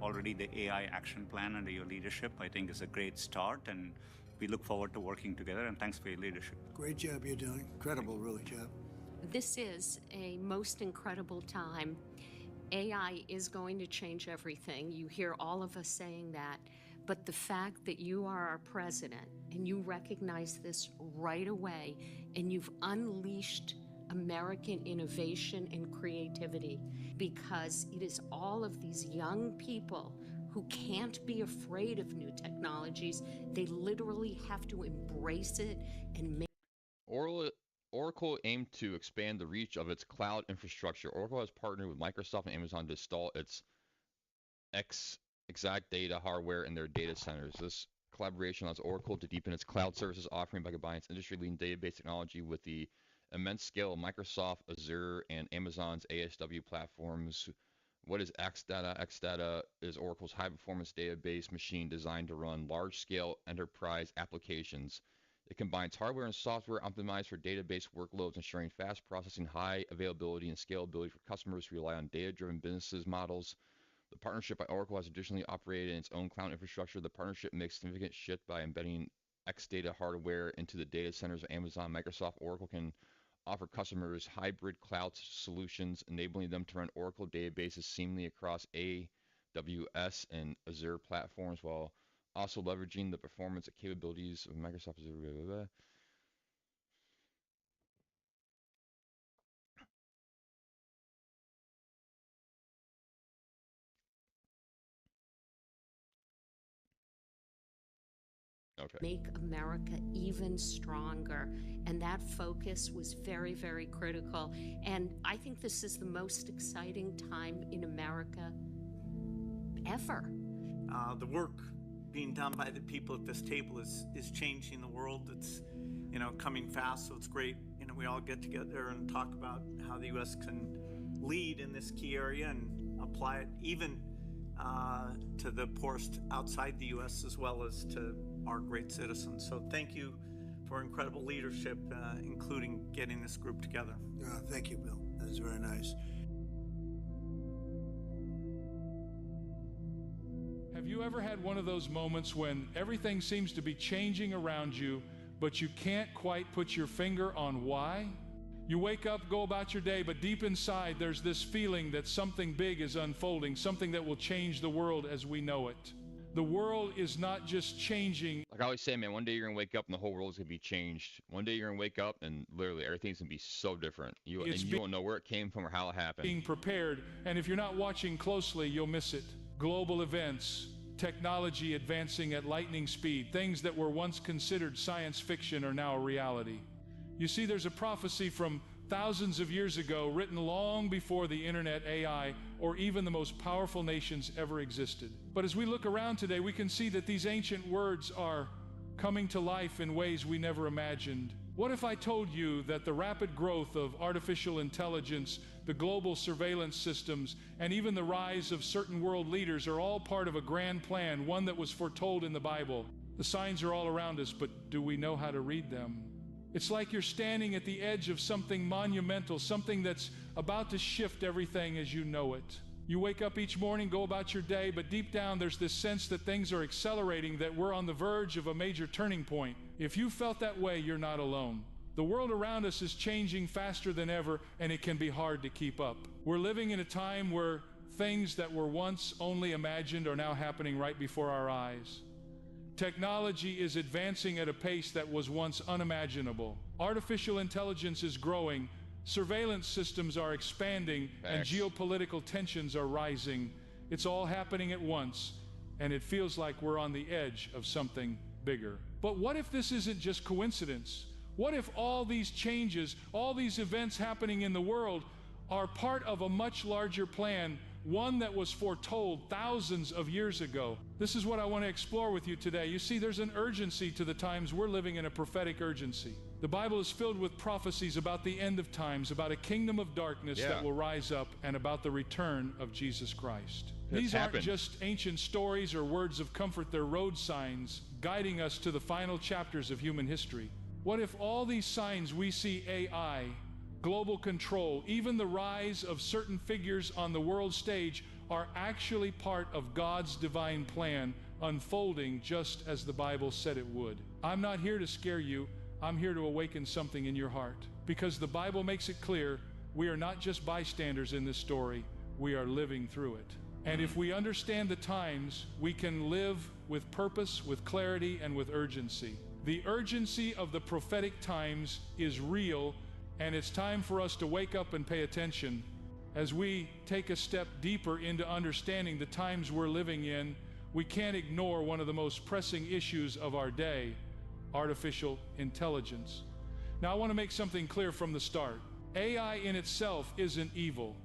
Already the AI action plan under your leadership, I think, is a great start, and we look forward to working together, and thanks for your leadership. Great job you're doing. Incredible, really, job. This is a most incredible time. AI is going to change everything. You hear all of us saying that, but the fact that you are our president and you recognize this right away and you've unleashed American innovation and creativity, because it is all of these young people who can't be afraid of new technologies. They literally have to embrace it and make. Oracle aimed to expand the reach of its cloud infrastructure. Oracle has partnered with Microsoft and Amazon to install its exact data hardware in their data centers. This collaboration allows Oracle to deepen its cloud services offering by combining its industry-leading database technology with the immense scale of Microsoft, Azure, and Amazon's ASW platforms. What is XData? XData is Oracle's high-performance database machine designed to run large-scale enterprise applications. It combines hardware and software optimized for database workloads, ensuring fast processing, high availability, and scalability for customers who rely on data-driven business models. The partnership by Oracle has traditionally operated in its own cloud infrastructure. The partnership makes significant shift by embedding XData hardware into the data centers of Amazon, Microsoft. Oracle can offer customers hybrid cloud solutions, enabling them to run Oracle databases seamlessly across AWS and Azure platforms, while also leveraging the performance and capabilities of Microsoft Azure. Blah, blah, blah. Okay. Make America even stronger. And that focus was very, very critical. And I think this is the most exciting time in America ever. The work being done by the people at this table is changing the world. It's coming fast. So it's great, we all get together and talk about how the U.S. can lead in this key area and apply it even to the poorest outside the U.S. as well as to our great citizens. So thank you for incredible leadership, including getting this group together. Thank you, Bill. That is very nice. Have you ever had one of those moments when everything seems to be changing around you, but you can't quite put your finger on why? You wake up, go about your day, but deep inside there's this feeling that something big is unfolding, something that will change the world as we know it. The world is not just changing. Like I always say, man, one day you're going to wake up and the whole world's going to be changed. One day you're going to wake up and literally everything's going to be so different. You won't know where it came from or how it happened. Being prepared, and if you're not watching closely, you'll miss it. Global events, technology advancing at lightning speed, things that were once considered science fiction are now a reality. You see, there's a prophecy from thousands of years ago written long before the internet, AI, or even the most powerful nations ever existed. But as we look around today, we can see that these ancient words are coming to life in ways we never imagined. What if I told you that the rapid growth of artificial intelligence, the global surveillance systems, and even the rise of certain world leaders are all part of a grand plan, one that was foretold in the Bible? The signs are all around us, but do we know how to read them? It's like you're standing at the edge of something monumental, something that's about to shift everything as you know it. You wake up each morning, go about your day, but deep down there's this sense that things are accelerating, that we're on the verge of a major turning point. If you felt that way, you're not alone. The world around us is changing faster than ever, and it can be hard to keep up. We're living in a time where things that were once only imagined are now happening right before our eyes. Technology is advancing at a pace that was once unimaginable. Artificial intelligence is growing, surveillance systems are expanding, and geopolitical tensions are rising. It's all happening at once, and it feels like we're on the edge of something bigger. But what if this isn't just coincidence? What if all these changes, all these events happening in the world are part of a much larger plan, one that was foretold thousands of years ago? This is what I want to explore with you today. You see, there's an urgency to the times. We're living in a prophetic urgency. The Bible is filled with prophecies about the end of times, about a kingdom of darkness that will rise up, and about the return of Jesus Christ. These aren't just ancient stories or words of comfort. They're road signs guiding us to the final chapters of human history. What if all these signs we see, AI, global control, even the rise of certain figures on the world stage, are actually part of God's divine plan, unfolding just as the Bible said it would? I'm not here to scare you. I'm here to awaken something in your heart, because the Bible makes it clear we are not just bystanders in this story, we are living through it. And if we understand the times, we can live with purpose, with clarity, and with urgency. The urgency of the prophetic times is real, and it's time for us to wake up and pay attention. As we take a step deeper into understanding the times we're living in, we can't ignore one of the most pressing issues of our day: artificial intelligence. Now, I want to make something clear from the start. AI in itself isn't evil.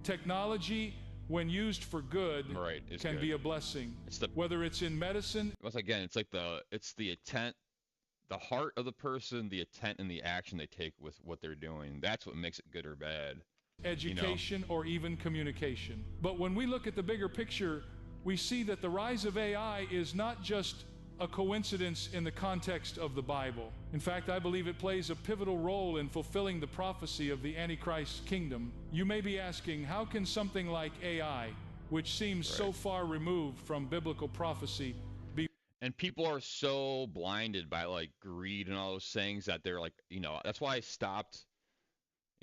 Technology, when used for good, can be a blessing. Whether it's in medicine. Once again, it's like the intent, the heart of the person, the intent and the action they take with what they're doing. That's what makes it good or bad. Education, or even communication. But when we look at the bigger picture, we see that the rise of AI is not just a coincidence in the context of the Bible. In fact, I believe it plays a pivotal role in fulfilling the prophecy of the Antichrist kingdom. You may be asking, how can something like AI, which seems so far removed from biblical prophecy, be... And people are so blinded by like greed and all those things that they're like, that's why I stopped.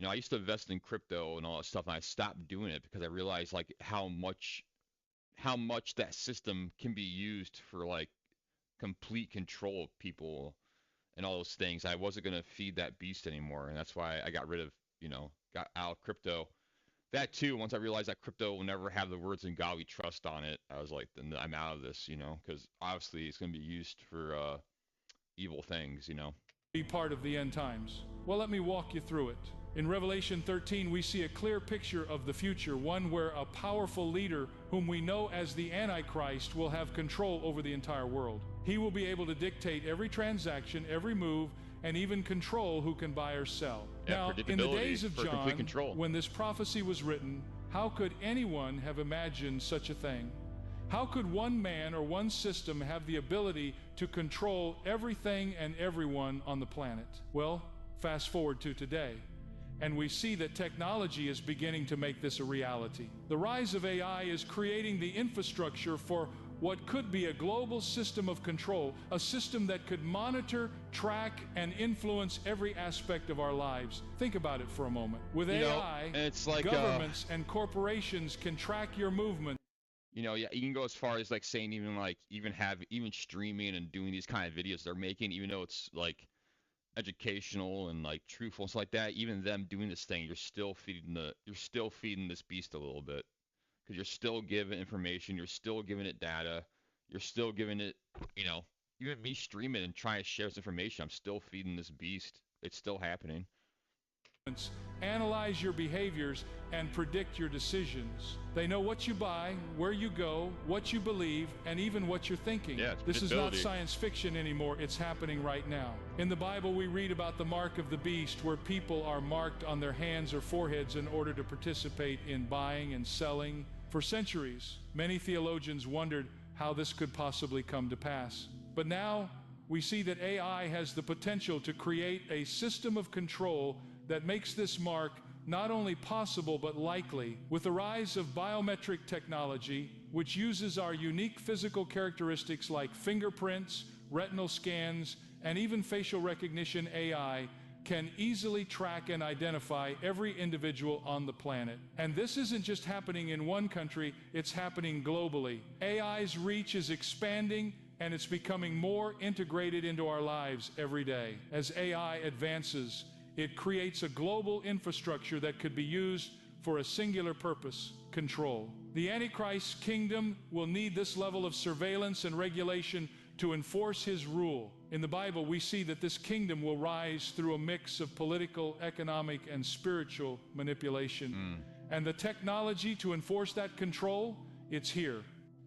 I used to invest in crypto and all that stuff, and I stopped doing it because I realized like how much that system can be used for like complete control of people and all those things. I wasn't going to feed that beast anymore, and that's why I got rid of, got out of crypto. That too, once I realized that crypto will never have the words "in God we trust" on it, I was like, then I'm out of this, because obviously it's going to be used for evil things, Be part of the end times. Well, let me walk you through it. In Revelation 13, we see a clear picture of the future, one where a powerful leader, whom we know as the Antichrist, will have control over the entire world. He will be able to dictate every transaction, every move, and even control who can buy or sell. Yeah, now, in the days of for complete John, control. when this prophecy was written, how could anyone have imagined such a thing? How could one man or one system have the ability to control everything and everyone on the planet? Well, fast forward to today, and we see that technology is beginning to make this a reality. The rise of AI is creating the infrastructure for what could be a global system of control, a system that could monitor, track, and influence every aspect of our lives. Think about it for a moment. With AI, it's like governments and corporations can track your movement. You know, yeah, you can go as far as like saying even streaming and doing these kind of videos they're making, even though it's like educational and like truthful and stuff like that. Even them doing this thing, you're still feeding this beast a little bit, because you're still giving information, you're still giving it data, you're still giving it, you know, even me streaming and trying to share this information, I'm still feeding this beast. It's still happening. Analyze your behaviors and predict your decisions. They know what you buy, where you go, what you believe, and even what you're thinking. Yeah, it's this is not predictability. science fiction anymore. It's happening right now. In the Bible, we read about the mark of the beast, where people are marked on their hands or foreheads in order to participate in buying and selling. For centuries, many theologians wondered how this could possibly come to pass. But now we see that AI has the potential to create a system of control that makes this mark not only possible but likely. With the rise of biometric technology, which uses our unique physical characteristics like fingerprints, retinal scans, and even facial recognition, AI can easily track and identify every individual on the planet. And this isn't just happening in one country, it's happening globally. AI's reach is expanding, and it's becoming more integrated into our lives every day. As AI advances, it creates a global infrastructure that could be used for a singular purpose: control. The Antichrist kingdom will need this level of surveillance and regulation to enforce his rule. In the Bible, we see that this kingdom will rise through a mix of political, economic, and spiritual manipulation. And the technology to enforce that control, it's here.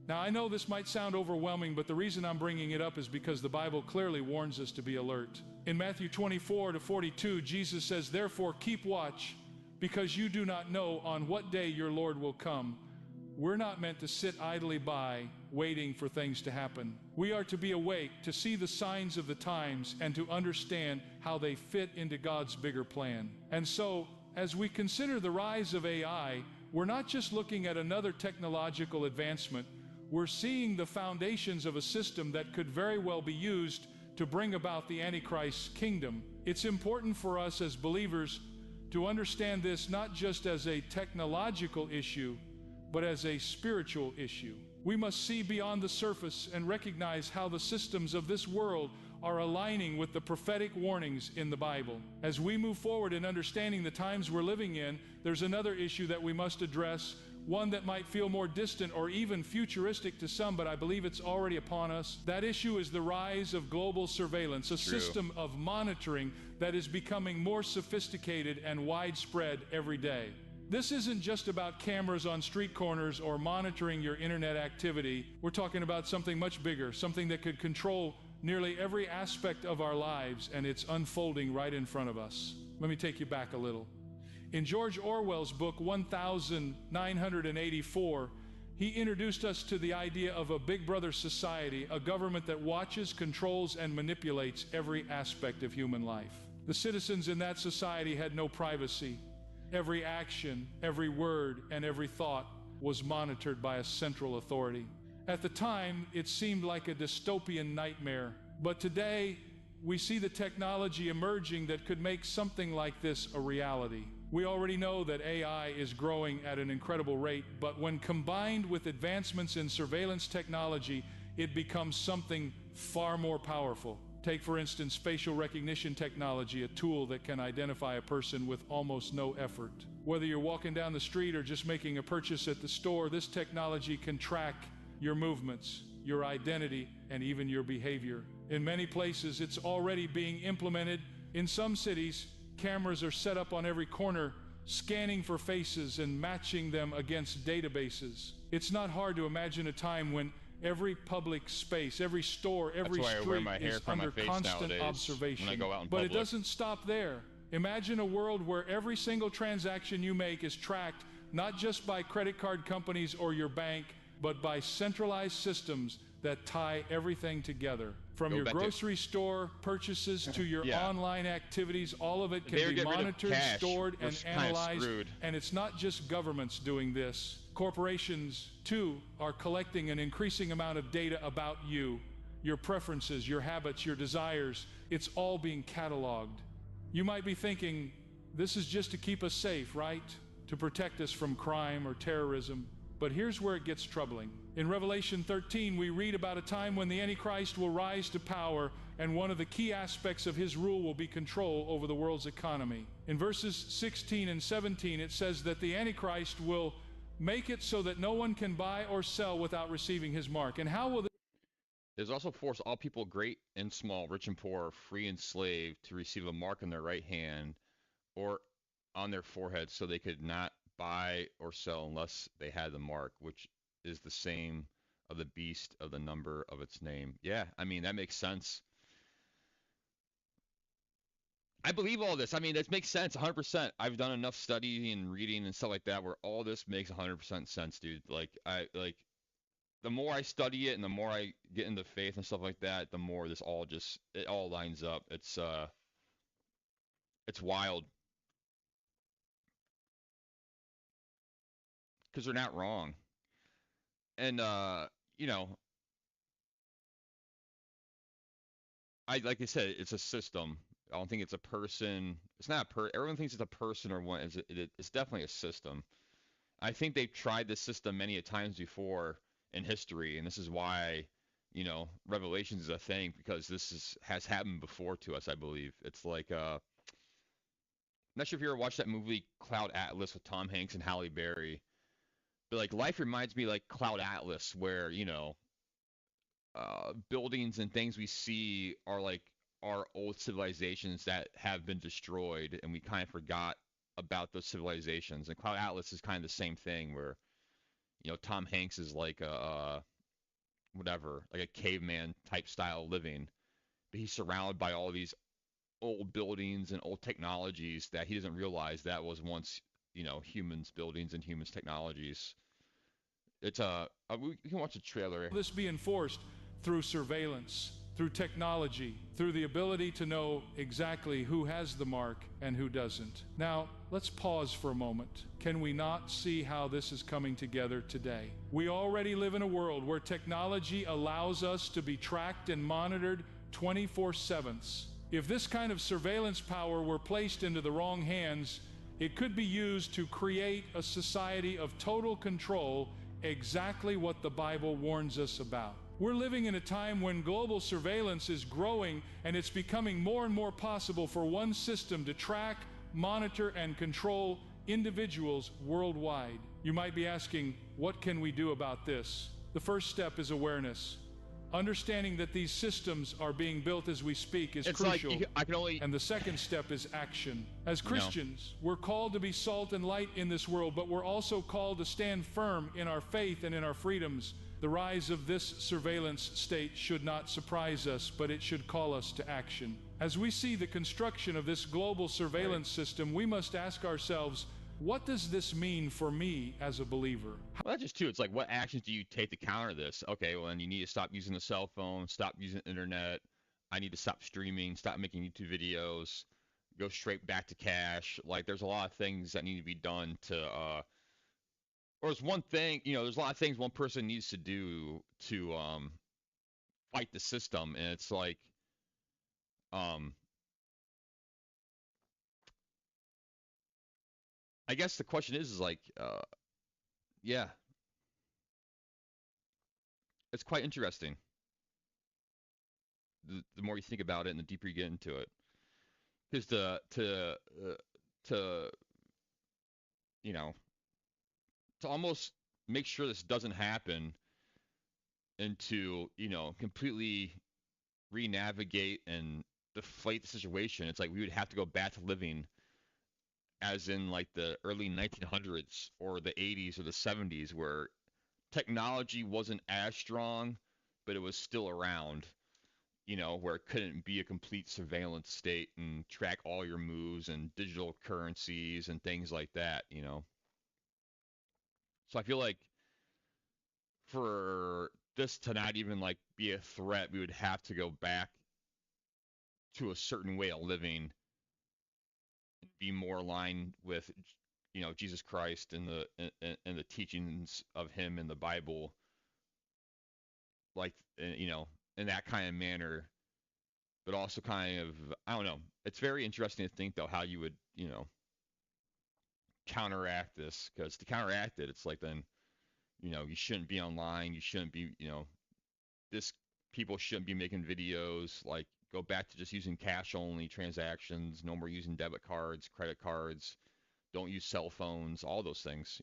Now, I know this might sound overwhelming, but the reason I'm bringing it up is because the Bible clearly warns us to be alert. In Matthew 24-42, Jesus says, "Therefore keep watch, because you do not know on what day your Lord will come." We're not meant to sit idly by, waiting for things to happen. We are to be awake, to see the signs of the times, and to understand how they fit into God's bigger plan. And so, as we consider the rise of AI, we're not just looking at another technological advancement. We're seeing the foundations of a system that could very well be used to bring about the Antichrist's kingdom. It's important for us as believers to understand this not just as a technological issue, but as a spiritual issue. We must see beyond the surface and recognize how the systems of this world are aligning with the prophetic warnings in the Bible. As we move forward in understanding the times we're living in, there's another issue that we must address, one that might feel more distant or even futuristic to some, but I believe it's already upon us. That issue is the rise of global surveillance, a system of monitoring that is becoming more sophisticated and widespread every day. This isn't just about cameras on street corners or monitoring your internet activity. We're talking about something much bigger, something that could control nearly every aspect of our lives, and it's unfolding right in front of us. Let me take you back a little. In George Orwell's book 1984, he introduced us to the idea of a Big Brother society, a government that watches, controls, and manipulates every aspect of human life. The citizens in that society had no privacy. Every action, every word, and every thought was monitored by a central authority. At the time, it seemed like a dystopian nightmare, but today we see the technology emerging that could make something like this a reality. We already know that AI is growing at an incredible rate, but when combined with advancements in surveillance technology, it becomes something far more powerful. Take, for instance, facial recognition technology, a tool that can identify a person with almost no effort. Whether you're walking down the street or just making a purchase at the store, this technology can track your movements, your identity, and even your behavior. In many places, it's already being implemented. In some cities, cameras are set up on every corner, scanning for faces and matching them against databases. It's not hard to imagine a time when Every public space, every store, every street is under constant observation. When I go out in but public. It doesn't stop there. Imagine a world where every single transaction you make is tracked not just by credit card companies or your bank, but by centralized systems that tie everything together. From your grocery store purchases to your online activities, all of it can be monitored, stored, and analyzed. And it's not just governments doing this. Corporations, too, are collecting an increasing amount of data about you, your preferences, your habits, your desires. It's all being cataloged. You might be thinking, this is just to keep us safe, right? To protect us from crime or terrorism. But here's where it gets troubling. In Revelation 13, we read about a time when the Antichrist will rise to power, and one of the key aspects of his rule will be control over the world's economy. In verses 16 and 17, it says that the Antichrist will make it so that no one can buy or sell without receiving his mark. And how will this? There's also force all people, great and small, rich and poor, free and slave, to receive a mark on their right hand or on their forehead, so they could not buy or sell unless they had the mark, which is the same of the beast of the number of its name. Yeah, I mean, that makes sense. I believe all this. I mean, that makes sense 100%. I've done enough studying and reading and stuff like that where all this makes 100% sense, dude. The more I study it and the more I get into faith and stuff like that, the more this all it all lines up. It's wild. Because they're not wrong. And like I said, it's a system. I don't think it's a person. It's not everyone thinks it's a person or one. It's definitely a system. I think they've tried this system many a times before in history, and this is why, Revelations is a thing, because this has happened before to us, I believe. It's like, I'm not sure if you ever watched that movie Cloud Atlas with Tom Hanks and Halle Berry. But like life reminds me like Cloud Atlas, where buildings and things we see are like our old civilizations that have been destroyed, and we kind of forgot about those civilizations. And Cloud Atlas is kind of the same thing, where Tom Hanks is like a caveman type style living, but he's surrounded by all these old buildings and old technologies that he doesn't realize that was once humans buildings and humans technologies. It's we can watch a trailer. This be enforced through surveillance, through technology, through the ability to know exactly who has the mark and who doesn't. Now, let's pause for a moment. Can we not see how this is coming together today? We already live in a world where technology allows us to be tracked and monitored 24/7. If this kind of surveillance power were placed into the wrong hands, it could be used to create a society of total control, exactly what the Bible warns us about. We're living in a time when global surveillance is growing, and it's becoming more and more possible for one system to track, monitor, and control individuals worldwide. You might be asking, what can we do about this? The first step is awareness. Understanding that these systems are being built as we speak is crucial. And the second step is action. As Christians, we're called to be salt and light in this world, but we're also called to stand firm in our faith and in our freedoms. The rise of this surveillance state should not surprise us, but it should call us to action. As we see the construction of this global surveillance system, we must ask ourselves, what does this mean for me as a believer? Well, that's just too. It's like, what actions do you take to counter this? Okay, well, then you need to stop using the cell phone, stop using the internet. I need to stop streaming, stop making YouTube videos, go straight back to cash. Like, there's a lot of things that need to be done to, or there's one thing, there's a lot of things one person needs to do to fight the system, and it's like, I guess the question is like, yeah, it's quite interesting. The more you think about it and the deeper you get into it, because to almost make sure this doesn't happen, and to completely re-navigate and deflate the situation, it's like we would have to go back to living as in like the early 1900s or the 80s or the 70s, where technology wasn't as strong, but it was still around, where it couldn't be a complete surveillance state and track all your moves and digital currencies and things like that, So I feel like for this to not even like be a threat, we would have to go back to a certain way of living, be more aligned with, Jesus Christ and the teachings of him in the Bible, like, in that kind of manner, but also kind of, I don't know. It's very interesting to think though how you would, counteract this, because to counteract it, it's like then, you shouldn't be online, you shouldn't be, people shouldn't be making videos, like go back to just using cash only transactions, no more using debit cards, credit cards, don't use cell phones, all those things,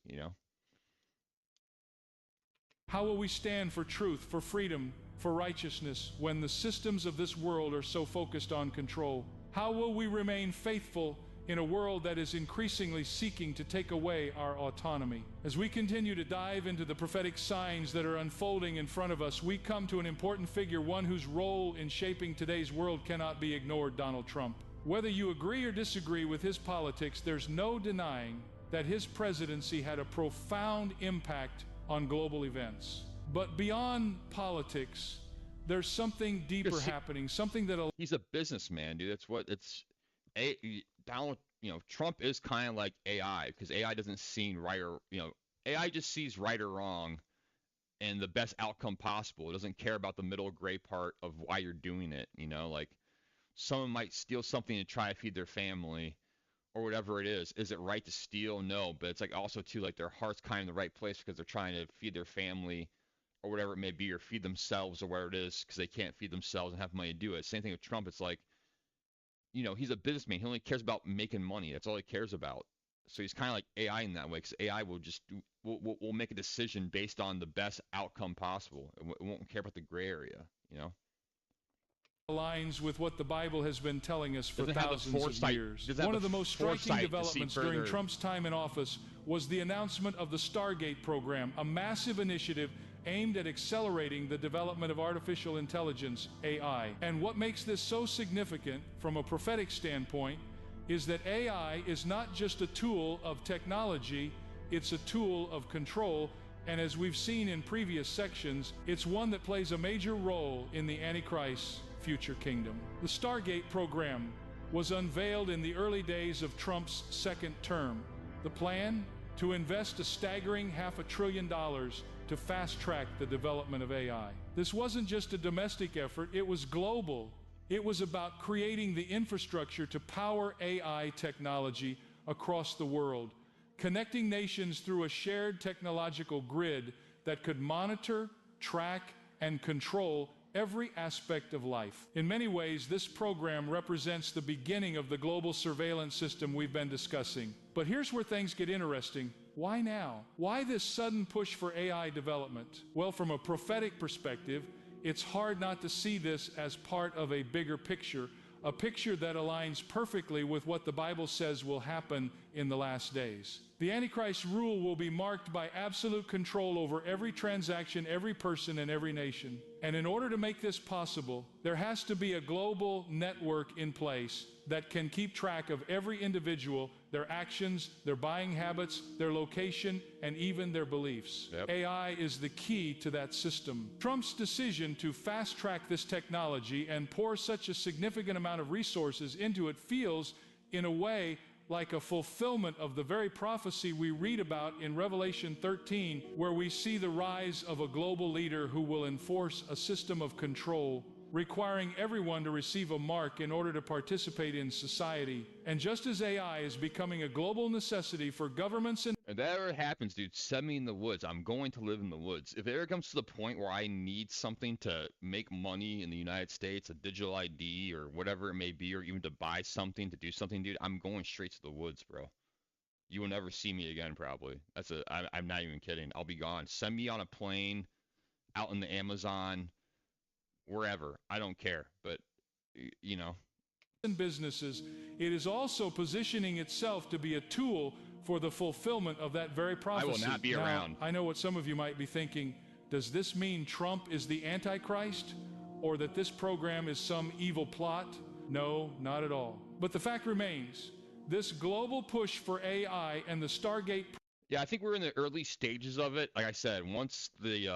How will we stand for truth, for freedom, for righteousness when the systems of this world are so focused on control? How will we remain faithful in a world that is increasingly seeking to take away our autonomy? As we continue to dive into the prophetic signs that are unfolding in front of us, we come to an important figure, one whose role in shaping today's world cannot be ignored: Donald Trump. Whether you agree or disagree with his politics, there's no denying that his presidency had a profound impact on global events. But beyond politics, there's something deeper happening, something that... He's a businessman, dude. That's what it's... Donald, Trump is kind of like AI, because AI doesn't see right or, AI just sees right or wrong and the best outcome possible. It doesn't care about the middle gray part of why you're doing it, like someone might steal something to try to feed their family or whatever it is. Is it right to steal? No, but it's like also too, like their heart's kind of in the right place because they're trying to feed their family or whatever it may be, or feed themselves or whatever it is, because they can't feed themselves and have money to do it. Same thing with Trump. It's like, he's a businessman. He only cares about making money. That's all he cares about. So he's kind of like AI in that way, because AI will just will make a decision based on the best outcome possible. It won't care about the gray area, aligns with what the Bible has been telling us for thousands of years. One of the most striking developments during Trump's time in office was the announcement of the Stargate program, a massive initiative aimed at accelerating the development of artificial intelligence, AI. And what makes this so significant from a prophetic standpoint is that AI is not just a tool of technology, it's a tool of control. And as we've seen in previous sections, it's one that plays a major role in the Antichrist's future kingdom. The Stargate program was unveiled in the early days of Trump's second term. The plan? To invest a staggering $500 billion to fast-track the development of AI. This wasn't just a domestic effort, it was global. It was about creating the infrastructure to power AI technology across the world, connecting nations through a shared technological grid that could monitor, track, and control every aspect of life. In many ways, this program represents the beginning of the global surveillance system we've been discussing. But here's where things get interesting. Why now? Why this sudden push for AI development? Well, from a prophetic perspective, it's hard not to see this as part of a bigger picture, a picture that aligns perfectly with what the Bible says will happen in the last days. The Antichrist rule will be marked by absolute control over every transaction, every person, and every nation. And in order to make this possible, there has to be a global network in place that can keep track of every individual, their actions, their buying habits, their location, and even their beliefs. AI is the key to that system. Trump's decision to fast-track this technology and pour such a significant amount of resources into it feels, in a way, like a fulfillment of the very prophecy we read about in Revelation 13, where we see the rise of a global leader who will enforce a system of control, requiring everyone to receive a mark in order to participate in society. And just as AI is becoming a global necessity for governments and... If that ever happens, dude, send me in the woods. I'm going to live in the woods. If it ever comes to the point where I need something to make money in the United States, a digital ID or whatever it may be, or even to buy something, to do something, dude, I'm going straight to the woods, bro. You will never see me again, probably. I'm not even kidding. I'll be gone. Send me on a plane out in the Amazon, wherever. I don't care, but businesses, it is also positioning itself to be a tool for the fulfillment of that very prophecy. I will not be around. I know what some of you might be thinking. Does this mean Trump is the Antichrist, or that this program is some evil plot? No, not at all. But the fact remains, this global push for AI and the Stargate. Yeah, I think we're in the early stages of it. Like I said, once the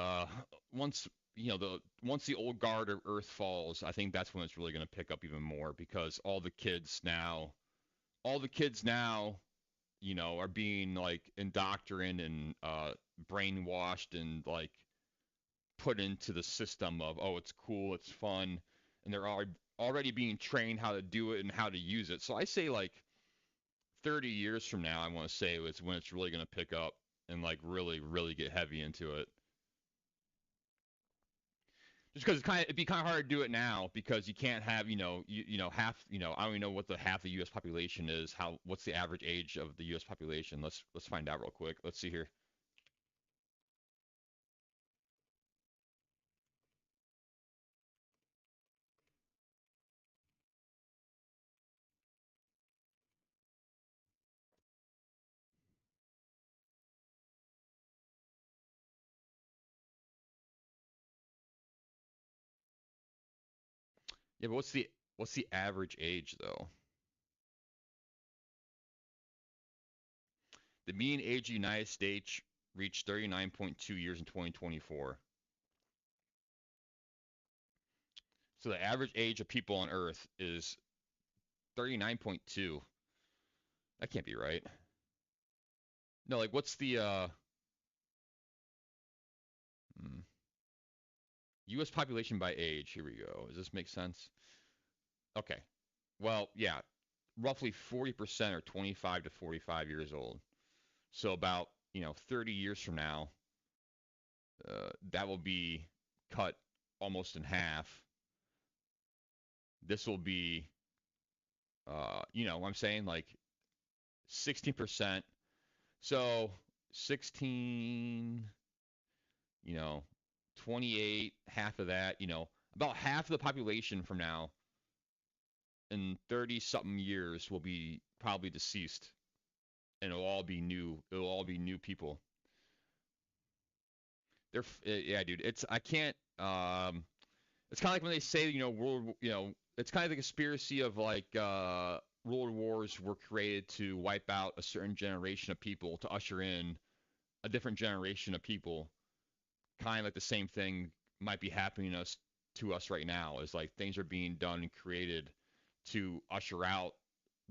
old guard of Earth falls, I think that's when it's really going to pick up even more, because all the kids now, you know, are being like indoctrinated and brainwashed and like put into the system of, oh, it's cool, it's fun, and they're already being trained how to do it and how to use it. So I say like 30 years from now, I want to say it's when it's really going to pick up and like really, really get heavy into it. Just because it'd be kind of hard to do it now, because you can't have, half, I don't even know what the half the U.S. population is. What's the average age of the U.S. population? Let's find out real quick. Let's see here. Yeah, but what's the average age though? The median age of the United States reached 39.2 years in 2024. So the average age of people on Earth is 39.2. That can't be right. No, like what's the U.S. population by age? Here we go. Does this make sense? Okay. Well, yeah, roughly 40% are 25 to 45 years old. So about 30 years from now, that will be cut almost in half. This will be, what I'm saying, like 16%. So 16, 28, half of that, about half of the population from now in 30-something years will be probably deceased, and it'll all be new people. Yeah, dude, it's kind of like when they say, it's kind of the conspiracy of like world wars were created to wipe out a certain generation of people to usher in a different generation of people. Kind of like the same thing might be happening to us right now, is like things are being done and created to usher out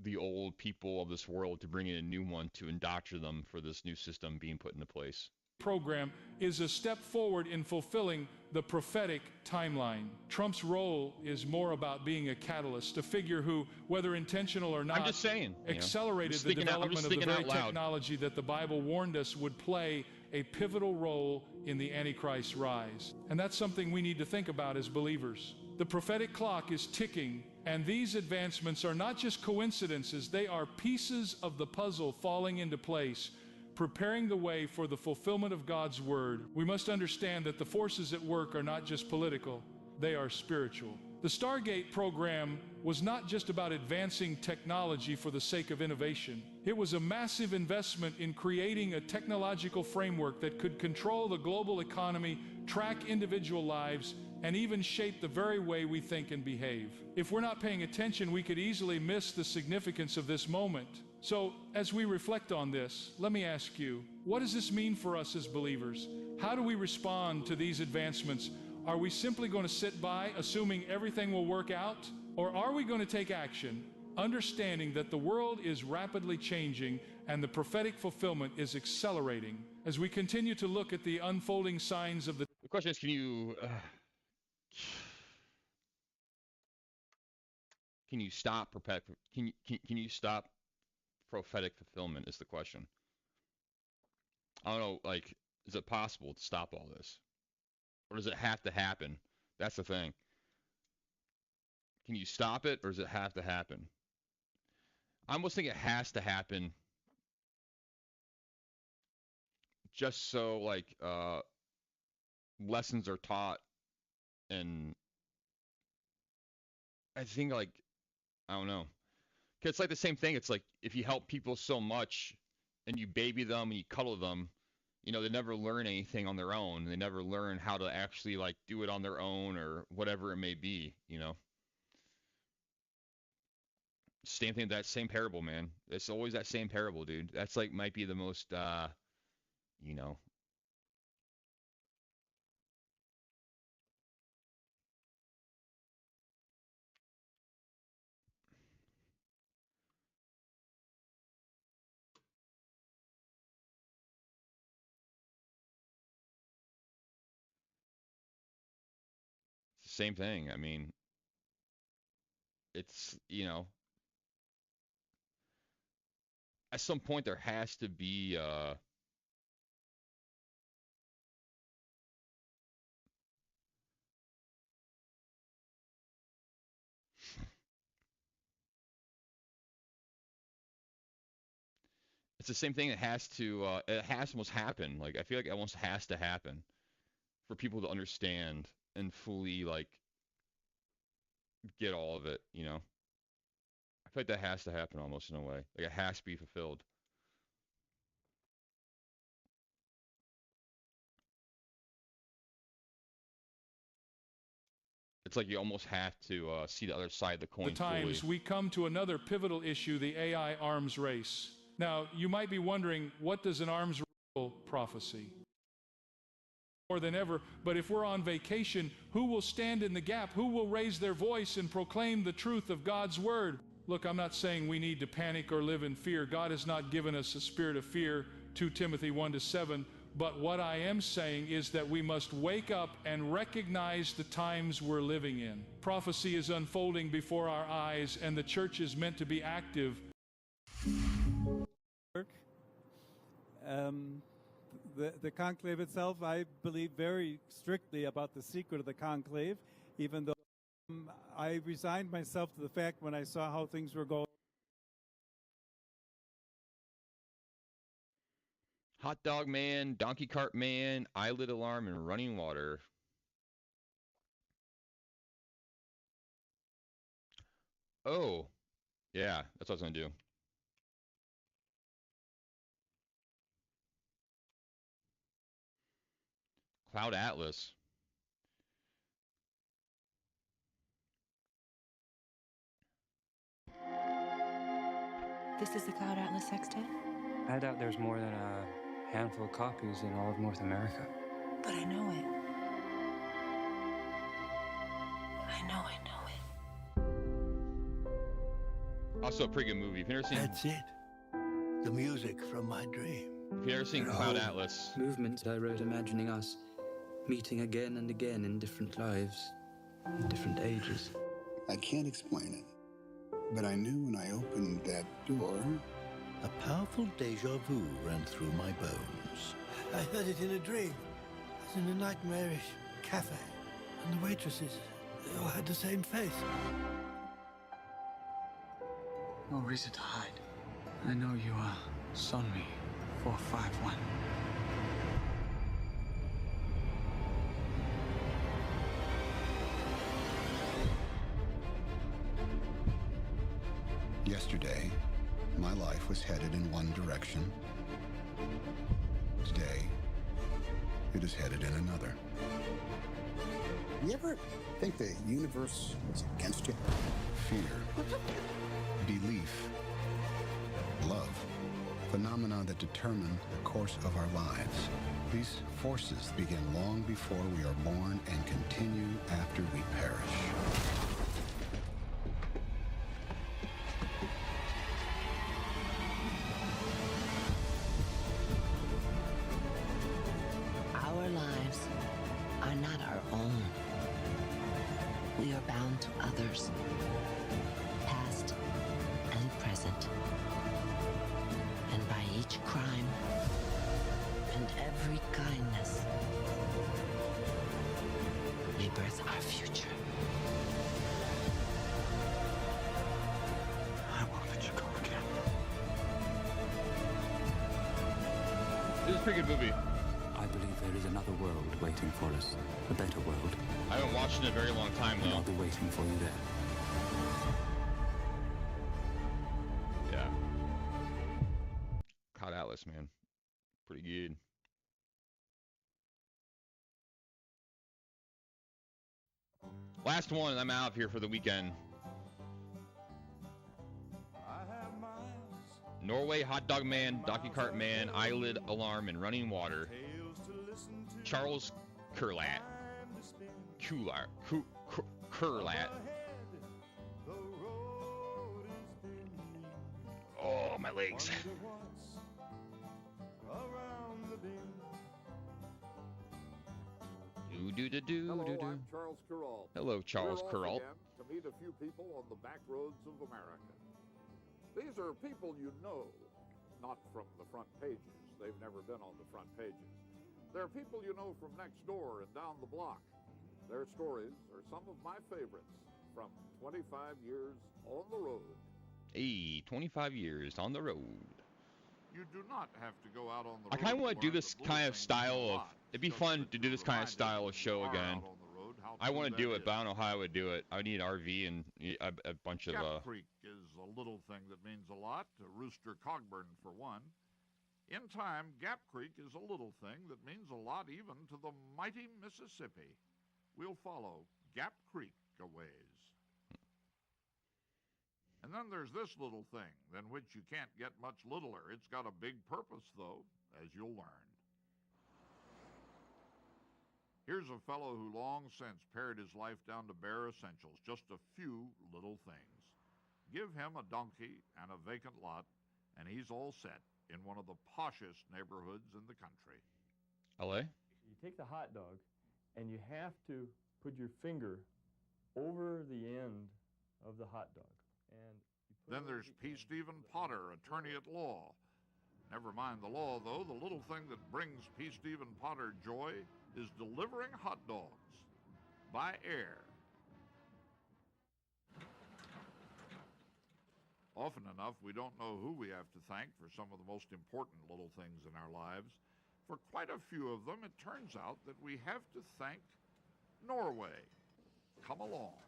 the old people of this world to bring in a new one to indoctrinate them for this new system being put into place. Program is a step forward in fulfilling the prophetic timeline. Trump's role is more about being a catalyst, a figure who, whether intentional or not, I'm just saying, accelerated the development of the very technology that the Bible warned us would play a pivotal role in the Antichrist's rise. And that's something we need to think about as believers. The prophetic clock is ticking, and these advancements are not just coincidences, they are pieces of the puzzle falling into place, preparing the way for the fulfillment of God's word. We must understand that the forces at work are not just political, they are spiritual. The Stargate program was not just about advancing technology for the sake of innovation. It was a massive investment in creating a technological framework that could control the global economy, track individual lives, and even shape the very way we think and behave. If we're not paying attention, we could easily miss the significance of this moment. So, as we reflect on this, let me ask you, what does this mean for us as believers? How do we respond to these advancements? Are we simply going to sit by, assuming everything will work out? Or are we going to take action, understanding that the world is rapidly changing and the prophetic fulfillment is accelerating? As we continue to look at the unfolding signs of the question is, can you stop can you stop prophetic fulfillment is the question. I don't know, like, is it possible to stop all this? Or does it have to happen? That's the thing. Can you stop it, or does it have to happen? I almost think it has to happen, just so, like, lessons are taught. And I think, like, I don't know. Because it's like the same thing. It's like if you help people so much and you baby them and you cuddle them, you know, they never learn anything on their own. They never learn how to actually like do it on their own or whatever it may be, you know. Same thing, that same parable, man. It's always that same parable, dude. That's like might be the most you know, it's the same thing. I mean, it's, you know, at some point there has to be it's the same thing that has to it has to almost happen. Like I feel like it almost has to happen for people to understand and fully like get all of it, you know. I feel like that has to happen almost in a way. Like it has to be fulfilled. It's like you almost have to see the other side of the coin. The times fully. we come to another pivotal issue, the AI arms race. Now, you might be wondering, what does an arms race prophecy? More than ever, but if we're on vacation, who will stand in the gap? Who will raise their voice and proclaim the truth of God's word? Look, I'm not saying we need to panic or live in fear. God has not given us a spirit of fear, 2 Timothy 1-7. But what I am saying is that we must wake up and recognize the times we're living in. Prophecy is unfolding before our eyes, and the church is meant to be active. The conclave itself, I believe very strictly about the secret of the conclave, even though I resigned myself to the fact when I saw how things were going. Hot dog man, donkey cart man, eyelid alarm, and running water. Oh, yeah, that's what I was gonna do. Cloud Atlas. This is the Cloud Atlas sextet? I doubt there's more than a handful of copies in all of North America. But I know it. I know it. Also a pretty good movie. If you've never seen... That's it. The music from my dream. If you've never seen Cloud Atlas... Movement I wrote imagining us meeting again and again in different lives, in different ages. I can't explain it, but I knew when I opened that door... A powerful deja vu ran through my bones. I heard it in a dream. I was in a nightmarish cafe, and the waitresses, they all had the same face. No reason to hide. I know you are Sonmi 451. Yesterday, my life was headed in one direction. Today, it is headed in another. You ever think the universe is against you? Fear, belief, love, phenomena that determine the course of our lives. These forces begin long before we are born and continue after we perish. Our lives are not our own. We are bound to others, past and present. And by each crime and every kindness, we birth our future. I won't let you go again. This is a pretty good movie. I believe there is another world waiting for us. A better world. I haven't watched it in a very long time, though. I'll be waiting for you there. Yeah. Cloud Atlas. U.S., man. Pretty good. Last one, and I'm out of here for the weekend. Norway Hot Dog Man, Donkey Kart Man, Eyelid Alarm, and Running Water. Charles Kurlat. Kurlat. Oh, my legs. Hello, I'm Charles Kuralt. Hello, Charles Kuralt. To meet a few people on the back roads of America. These are people you know, not from the front pages. They've never been on the front pages. They're people you know from next door and down the block. Their stories are some of my favorites from 25 years on the road. Hey, 25 years on the road. You do not have to go out on the road. I kind of want to do this kind of style of. It'd be fun to do this kind of style of show again. I want to do it, but I don't know how I would do it. I would need an RV and a bunch of. Gap Creek is a little thing that means a lot to Rooster Cogburn, for one. In time, Gap Creek is a little thing that means a lot even to the mighty Mississippi. We'll follow Gap Creek a ways. And then there's this little thing, than which you can't get much littler. It's got a big purpose, though, as you'll learn. Here's a fellow who long since pared his life down to bare essentials, just a few little things. Give him a donkey and a vacant lot, and he's all set in one of the poshest neighborhoods in the country. LA? You take the hot dog, and you have to put your finger over the end of the hot dog. And then there's P. Stephen Potter, attorney at law. Never mind the law, though. The little thing that brings P. Stephen Potter joy is delivering hot dogs by air. Often enough, we don't know who we have to thank for some of the most important little things in our lives. For quite a few of them, it turns out that we have to thank Norway. Come along.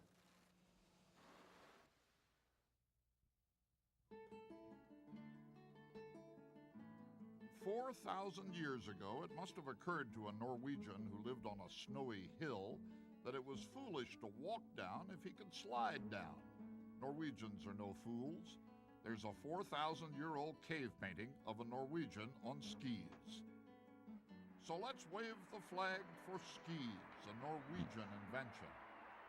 4,000 years ago, it must have occurred to a Norwegian who lived on a snowy hill that it was foolish to walk down if he could slide down. Norwegians are no fools. There's a 4,000-year-old cave painting of a Norwegian on skis. So let's wave the flag for skis, a Norwegian invention.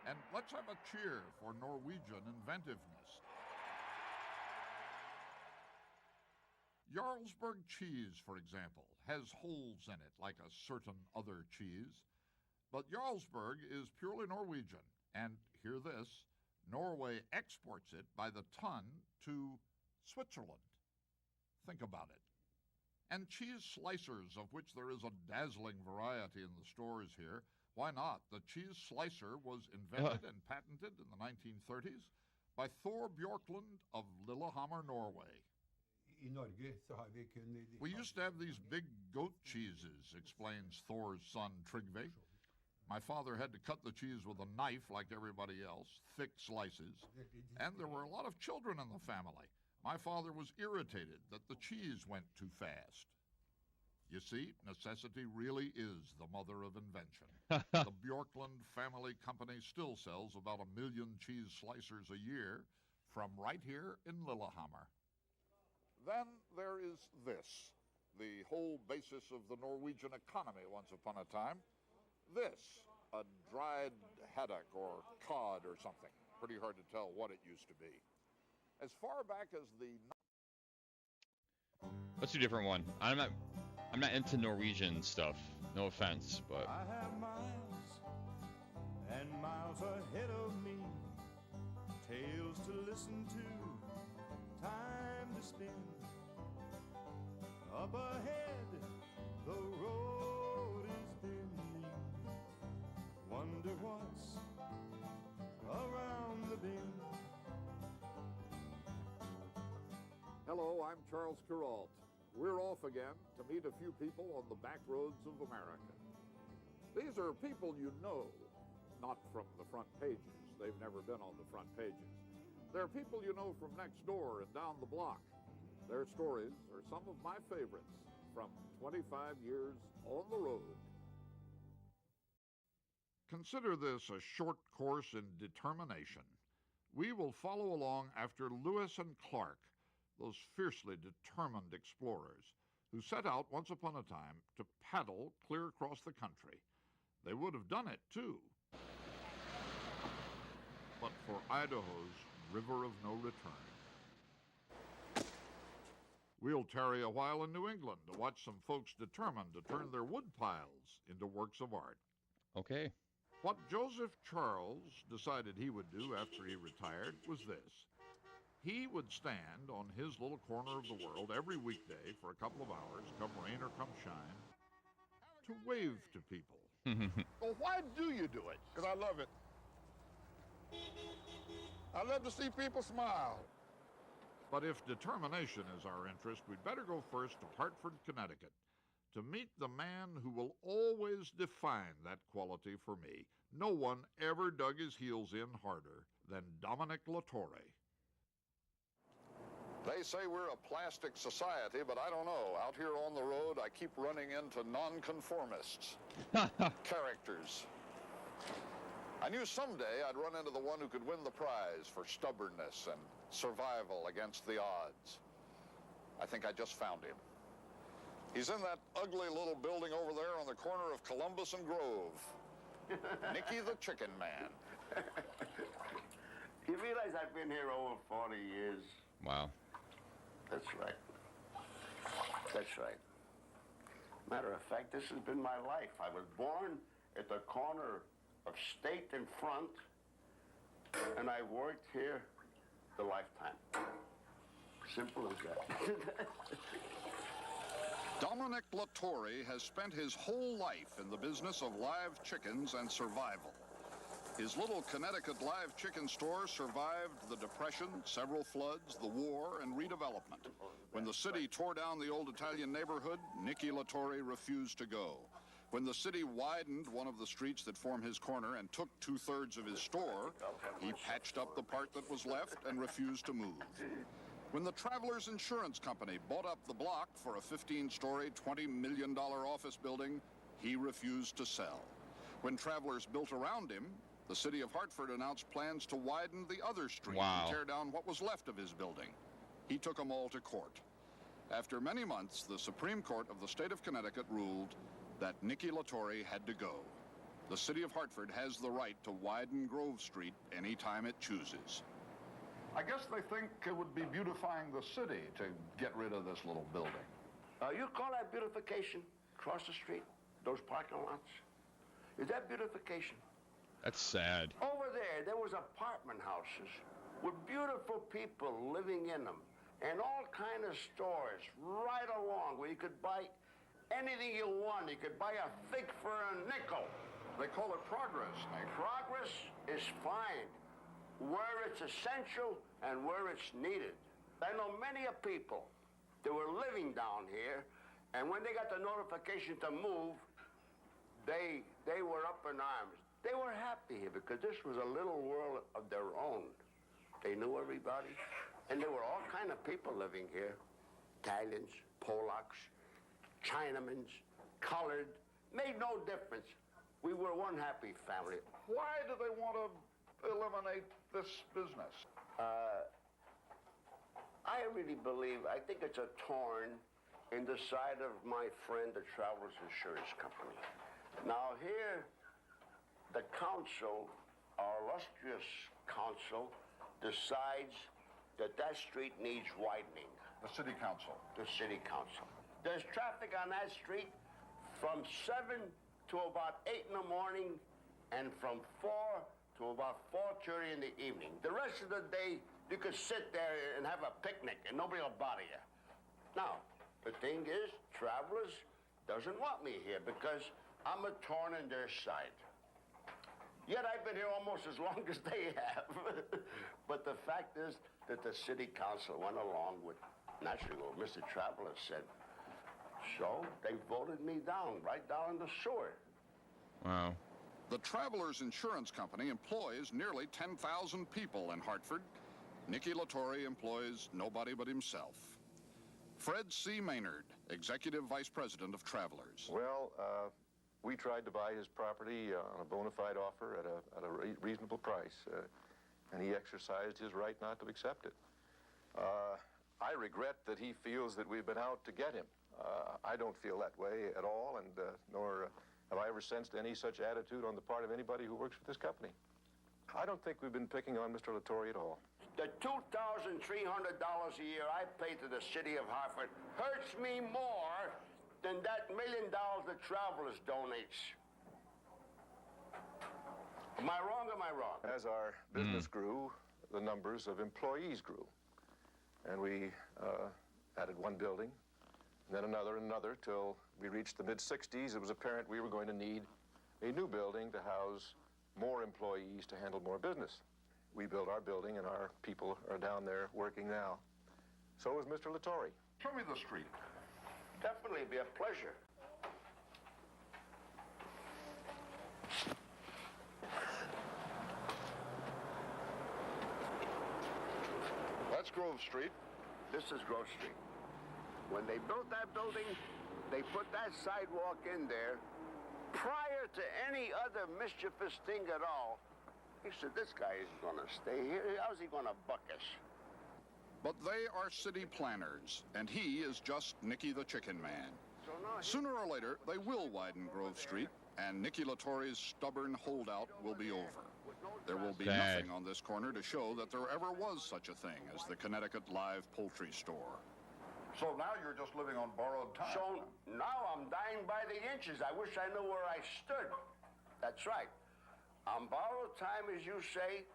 And let's have a cheer for Norwegian inventiveness. Jarlsberg cheese, for example, has holes in it like a certain other cheese. But Jarlsberg is purely Norwegian, and hear this, Norway exports it by the ton to Switzerland. Think about it. And cheese slicers, of which there is a dazzling variety in the stores here. Why not? The cheese slicer was invented and patented in the 1930s by Thor Bjorklund of Lillehammer, Norway. We used to have these big goat cheeses, explains Thor's son Trygve. My father had to cut the cheese with a knife like everybody else, thick slices, and there were a lot of children in the family. My father was irritated that the cheese went too fast. You see, necessity really is the mother of invention. The Bjorklund family company still sells about 1 million cheese slicers a year from right here in Lillehammer. Then there is this, the whole basis of the Norwegian economy once upon a time. This, a dried haddock or cod or something. Pretty hard to tell what it used to be. As far back as the... Let's do a different one. I'm not into Norwegian stuff. No offense, but... I have miles and miles ahead of me. Tales to listen to. Time to spend. Up ahead, the road is bending. Wonder what's around the bend. Hello, I'm Charles Kuralt. We're off again to meet a few people on the back roads of America. These are people you know, not from the front pages. They've never been on the front pages. They're people you know from next door and down the block. Their stories are some of my favorites from 25 years on the road. Consider this a short course in determination. We will follow along after Lewis and Clark, those fiercely determined explorers who set out once upon a time to paddle clear across the country. They would have done it, too, but for Idaho's river of no return. We'll tarry a while in New England to watch some folks determined to turn their wood piles into works of art. Okay. What Joseph Charles decided he would do after he retired was this. He would stand on his little corner of the world every weekday for a couple of hours, come rain or come shine, to wave to people. Well, why do you do it? Because I love it. I love to see people smile. But if determination is our interest, we'd better go first to Hartford, Connecticut, to meet the man who will always define that quality for me. No one ever dug his heels in harder than Dominic Latorre. They say we're a plastic society, but I don't know. Out here on the road, I keep running into nonconformists, characters. I knew someday I'd run into the one who could win the prize for stubbornness and survival against the odds. I think I just found him. He's in that ugly little building over there on the corner of Columbus and Grove. Nicky the Chicken Man. You realize I've been here over 40 years? Wow. That's right. That's right. Matter of fact, this has been my life. I was born at the corner of State and Front, and I worked here the lifetime. Simple as that. Dominic Latorre has spent his whole life in the business of live chickens and survival. His little Connecticut live chicken store survived the Depression, several floods, the war, and redevelopment. When the city tore down the old Italian neighborhood, Nicky Latorre refused to go. When the city widened one of the streets that form his corner and took 2/3 of his store, he patched up the part that was left and refused to move. When the Travelers Insurance Company bought up the block for a 15-story, $20 million office building, he refused to sell. When Travelers built around him, the city of Hartford announced plans to widen the other street and tear down what was left of his building. He took them all to court. After many months, the Supreme Court of the state of Connecticut ruled that Nicky Latorre had to go. The city of Hartford has the right to widen Grove Street anytime it chooses. I guess they think it would be beautifying the city to get rid of this little building. You call that beautification? Across the street? Those parking lots? Is that beautification? That's sad. Over there was apartment houses with beautiful people living in them, and all kind of stores right along where you could buy anything you want. You could buy a fig for a nickel. They call it progress, Nick. Progress is fine where it's essential and where it's needed. I know many of people that were living down here, and when they got the notification to move, they were up in arms. They were happy here because this was a little world of their own. They knew everybody, and there were all kind of people living here. Italians, Polacks, Chinamans, colored, made no difference. We were one happy family. Why do they want to eliminate this business? I really believe, I think it's a thorn in the side of my friend, the Travelers Insurance Company. Now here, the council, our illustrious council, decides that that street needs widening. The city council? The city council. There's traffic on that street from 7 to about 8 in the morning and from 4 to about 4:30 in the evening. The rest of the day, you could sit there and have a picnic and nobody will bother you. Now, the thing is, Travelers doesn't want me here because I'm a thorn in their side. Yet I've been here almost as long as they have. But the fact is that the city council went along with, naturally, what Mr. Traveler said. So they voted me down, right down in the sewer. Wow. The Travelers Insurance Company employs nearly 10,000 people in Hartford. Nicky Latorre employs nobody but himself. Fred C. Maynard, Executive Vice President of Travelers. Well, we tried to buy his property on a bona fide offer at a reasonable price, and he exercised his right not to accept it. I regret that he feels that we've been out to get him. I don't feel that way at all, and nor have I ever sensed any such attitude on the part of anybody who works for this company. I don't think we've been picking on Mr. Latore at all. The $2,300 a year I pay to the city of Hartford hurts me more than that $1 million that Travelers donates. Am I wrong or am I wrong? As our business grew, the numbers of employees grew. And we added one building, and then another and another, till we reached the mid-60s. It was apparent we were going to need a new building to house more employees to handle more business. We built our building, and our people are down there working now. So is Mr. Latore. Show me the street. Definitely be a pleasure. That's Grove Street. This is Grove Street. When they built that building, they put that sidewalk in there prior to any other mischievous thing at all. He said, this guy isn't going to stay here. How's he going to buck us? But they are city planners, and he is just Nicky the Chicken Man. Sooner or later, they will widen Grove Street, and Nicky Latore's stubborn holdout will be over. There will be nothing on this corner to show that there ever was such a thing as the Connecticut Live Poultry Store. So now you're just living on borrowed time. So now I'm dying by the inches. I wish I knew where I stood. That's right. On borrowed time, as you say,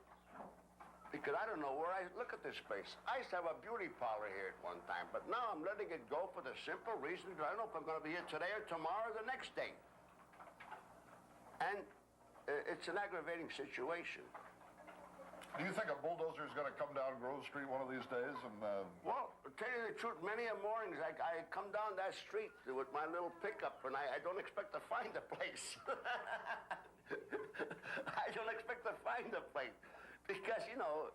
because I don't know where I look at this place. I used to have a beauty parlor here at one time, but now I'm letting it go for the simple reason that I don't know if I'm going to be here today or tomorrow or the next day. And it's an aggravating situation. Do you think a bulldozer is going to come down Grove Street one of these days? And Well, to tell you the truth, many a mornings I come down that street with my little pickup, and I don't expect to find a place. I don't expect to find a place because, you know,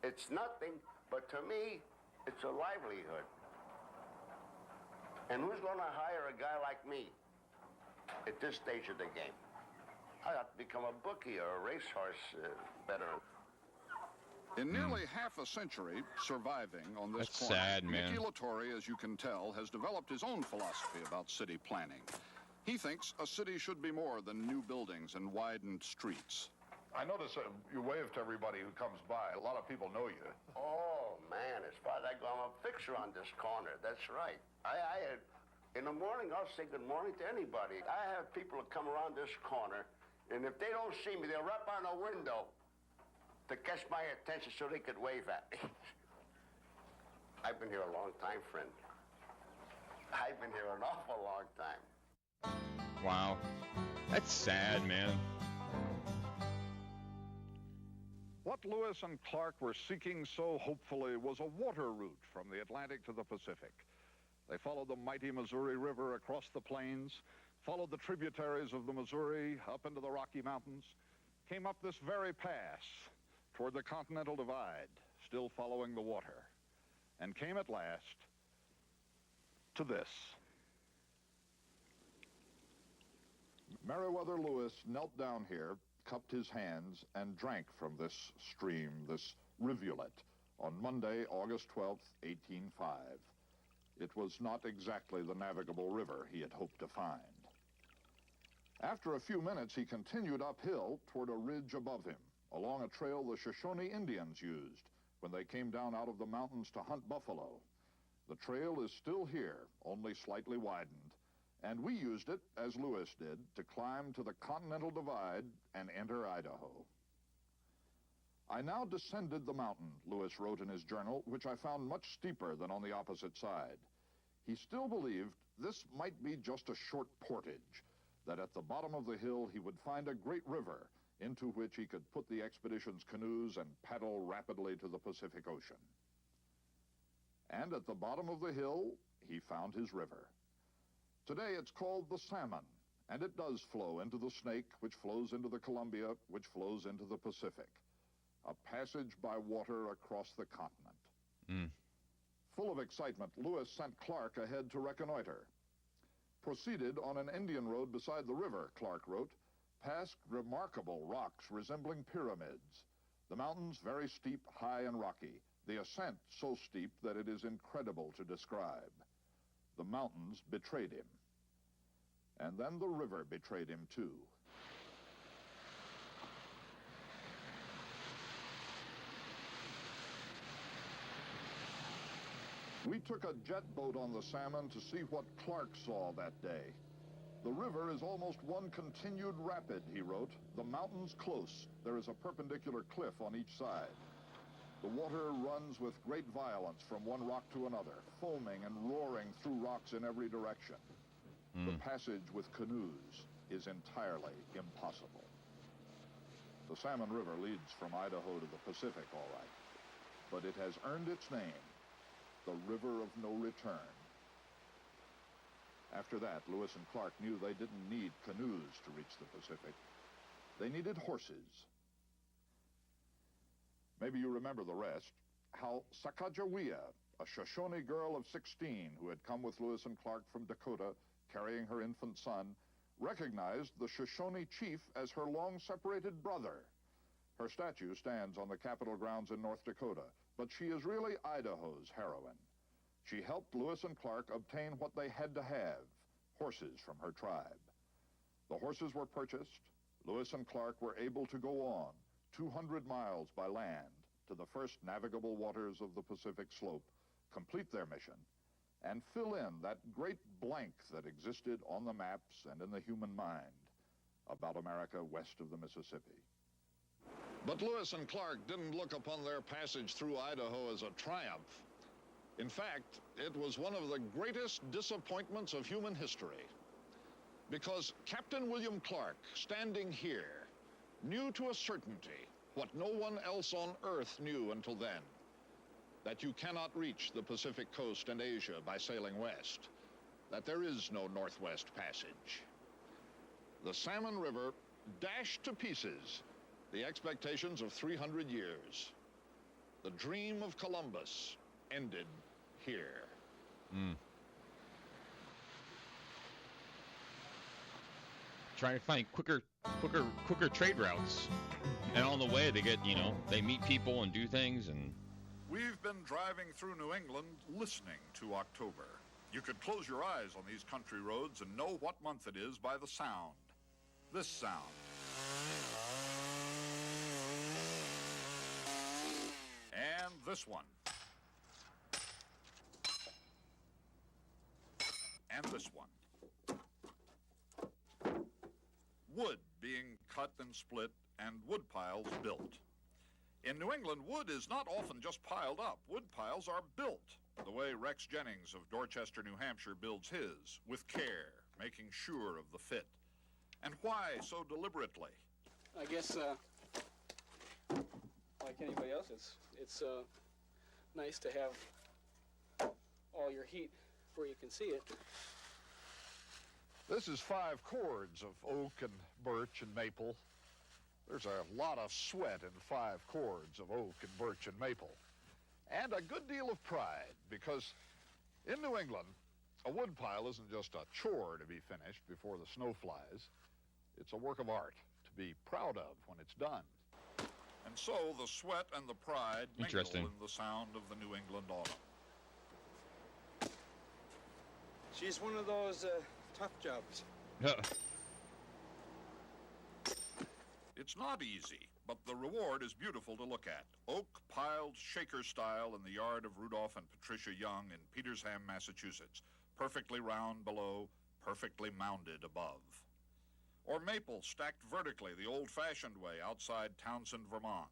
it's nothing, but to me, it's a livelihood. And who's going to hire a guy like me at this stage of the game? I ought to become a bookie or a racehorse veteran. In nearly half a century, surviving on this That's corner, sad, man. Nicky Latore, as you can tell, has developed his own philosophy about city planning. He thinks a city should be more than new buildings and widened streets. I notice you wave to everybody who comes by. A lot of people know you. Oh, man, as far as I go, I'm a fixer on this corner. That's right. In the morning, I'll say good morning to anybody. I have people that come around this corner, and if they don't see me, they'll rap on a window to catch my attention so they could wave at me. I've been here a long time, friend. I've been here an awful long time. Wow. That's sad, man. What Lewis and Clark were seeking so hopefully was a water route from the Atlantic to the Pacific. They followed the mighty Missouri River across the plains, followed the tributaries of the Missouri up into the Rocky Mountains, came up this very pass toward the Continental Divide, still following the water, and came at last to this. Meriwether Lewis knelt down here, cupped his hands, and drank from this stream, this rivulet, on Monday, August 12th, 1805. It was not exactly the navigable river he had hoped to find. After a few minutes, he continued uphill toward a ridge above him, along a trail the Shoshone Indians used when they came down out of the mountains to hunt buffalo. The trail is still here, only slightly widened, and we used it, as Lewis did, to climb to the Continental Divide and enter Idaho. I now descended the mountain, Lewis wrote in his journal, which I found much steeper than on the opposite side. He still believed this might be just a short portage, that at the bottom of the hill he would find a great river into which he could put the expedition's canoes and paddle rapidly to the Pacific Ocean. And at the bottom of the hill, he found his river. Today it's called the Salmon, and it does flow into the Snake, which flows into the Columbia, which flows into the Pacific. A passage by water across the continent. Full of excitement, Lewis sent Clark ahead to reconnoiter. Proceeded on an Indian road beside the river, Clark wrote, past remarkable rocks resembling pyramids. The mountains very steep, high, and rocky. The ascent so steep that it is incredible to describe. The mountains betrayed him. And then the river betrayed him too. We took a jet boat on the Salmon to see what Clark saw that day. The river is almost one continued rapid, he wrote. The mountains close. There is a perpendicular cliff on each side. The water runs with great violence from one rock to another, foaming and roaring through rocks in every direction. The passage with canoes is entirely impossible. The Salmon River leads from Idaho to the Pacific, all right, but it has earned its name, the River of No Return. After that, Lewis and Clark knew they didn't need canoes to reach the Pacific. They needed horses. Maybe you remember the rest. How Sacagawea, a Shoshone girl of 16 who had come with Lewis and Clark from Dakota, carrying her infant son, recognized the Shoshone chief as her long-separated brother. Her statue stands on the Capitol grounds in North Dakota, but she is really Idaho's heroine. She helped Lewis and Clark obtain what they had to have, horses from her tribe. The horses were purchased. Lewis and Clark were able to go on 200 miles by land to the first navigable waters of the Pacific Slope, complete their mission, and fill in that great blank that existed on the maps and in the human mind about America west of the Mississippi. But Lewis and Clark didn't look upon their passage through Idaho as a triumph. In fact, it was one of the greatest disappointments of human history, because Captain William Clark, standing here, knew to a certainty what no one else on Earth knew until then, that you cannot reach the Pacific coast and Asia by sailing west, that there is no Northwest Passage. The Salmon River dashed to pieces the expectations of 300 years. The dream of Columbus ended here. Trying to find quicker trade routes. And on the way, they get, they meet people and do things. And we've been driving through New England listening to October. You could close your eyes on these country roads and know what month it is by the sound. This sound. And this one. And this one. Wood being cut and split and wood piles built. In New England, wood is not often just piled up. Wood piles are built, the way Rex Jennings of Dorchester, New Hampshire builds his, with care, making sure of the fit. And why so deliberately? I guess, like anybody else, it's nice to have all your heat where you can see it. This is 5 cords of oak and birch and maple. There's a lot of sweat in 5 cords of oak and birch and maple. And a good deal of pride, because in New England, a wood pile isn't just a chore to be finished before the snow flies. It's a work of art to be proud of when it's done. And so the sweat and the pride mingle in the sound of the New England autumn. She's one of those tough jobs. It's not easy, but the reward is beautiful to look at. Oak piled shaker style in the yard of Rudolph and Patricia Young in Petersham, Massachusetts. Perfectly round below, perfectly mounded above. Or maple stacked vertically the old-fashioned way outside Townsend, Vermont.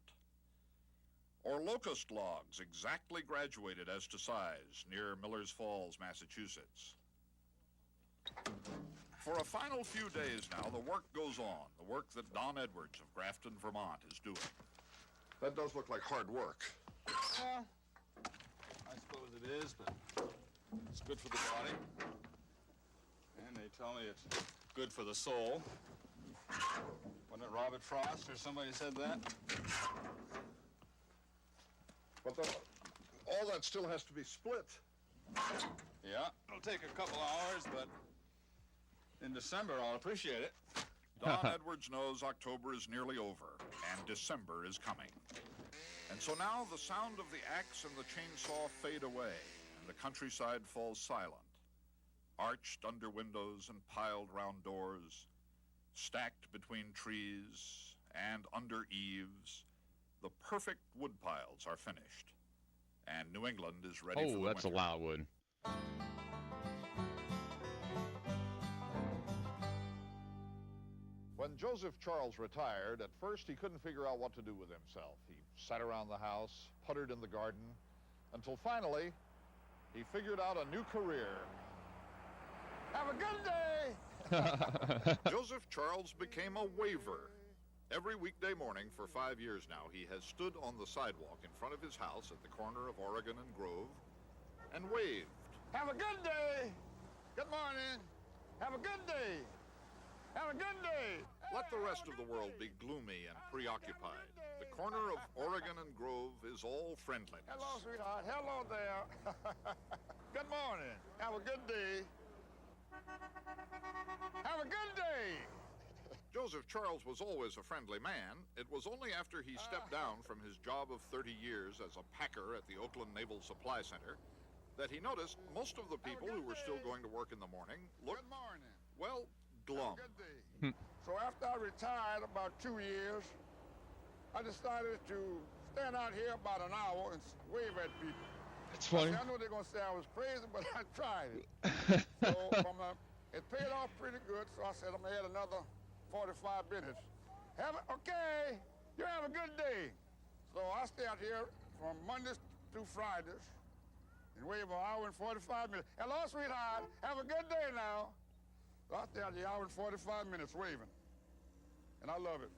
Or locust logs exactly graduated as to size near Miller's Falls, Massachusetts. For a final few days now, the work goes on, the work that Don Edwards of Grafton, Vermont is doing. That does look like hard work. Well, I suppose it is, but it's good for the body. And they tell me it's good for the soul. Wasn't it Robert Frost or somebody said that? But all that still has to be split. Yeah, it'll take a couple hours, but in December I'll appreciate it. Don Edwards knows October is nearly over, and December is coming. And so now the sound of the axe and the chainsaw fade away, and the countryside falls silent. Arched under windows and piled round doors, stacked between trees and under eaves, the perfect wood piles are finished. And New England is ready for the winter. Oh, that's a loud one. When Joseph Charles retired, at first he couldn't figure out what to do with himself. He sat around the house, puttered in the garden, until finally he figured out a new career. Have a good day! Joseph Charles became a waver. Every weekday morning for 5 years now, he has stood on the sidewalk in front of his house at the corner of Oregon and Grove and waved. Have a good day! Good morning! Have a good day! Have a good day! Let the rest of the world be gloomy and preoccupied. The corner of Oregon and Grove is all friendliness. Hello, sweetheart. Hello there. Good morning. Have a good day. Have a good day! Joseph Charles was always a friendly man. It was only after he stepped down from his job of 30 years as a packer at the Oakland Naval Supply Center that he noticed most of the people who were still going to work in the morning looked, well, glum. So after I retired about 2 years, I decided to stand out here about an hour and wave at people. That's funny. I know they're going to say I was crazy, but I tried it. So it paid off pretty good, so I said I'm going to add another 45 minutes. Okay, you have a good day. So I stay out here from Mondays through Fridays and wave an hour and 45 minutes. Hello, sweetheart. Have a good day now. So I stay out here an hour and 45 minutes waving. And I love it.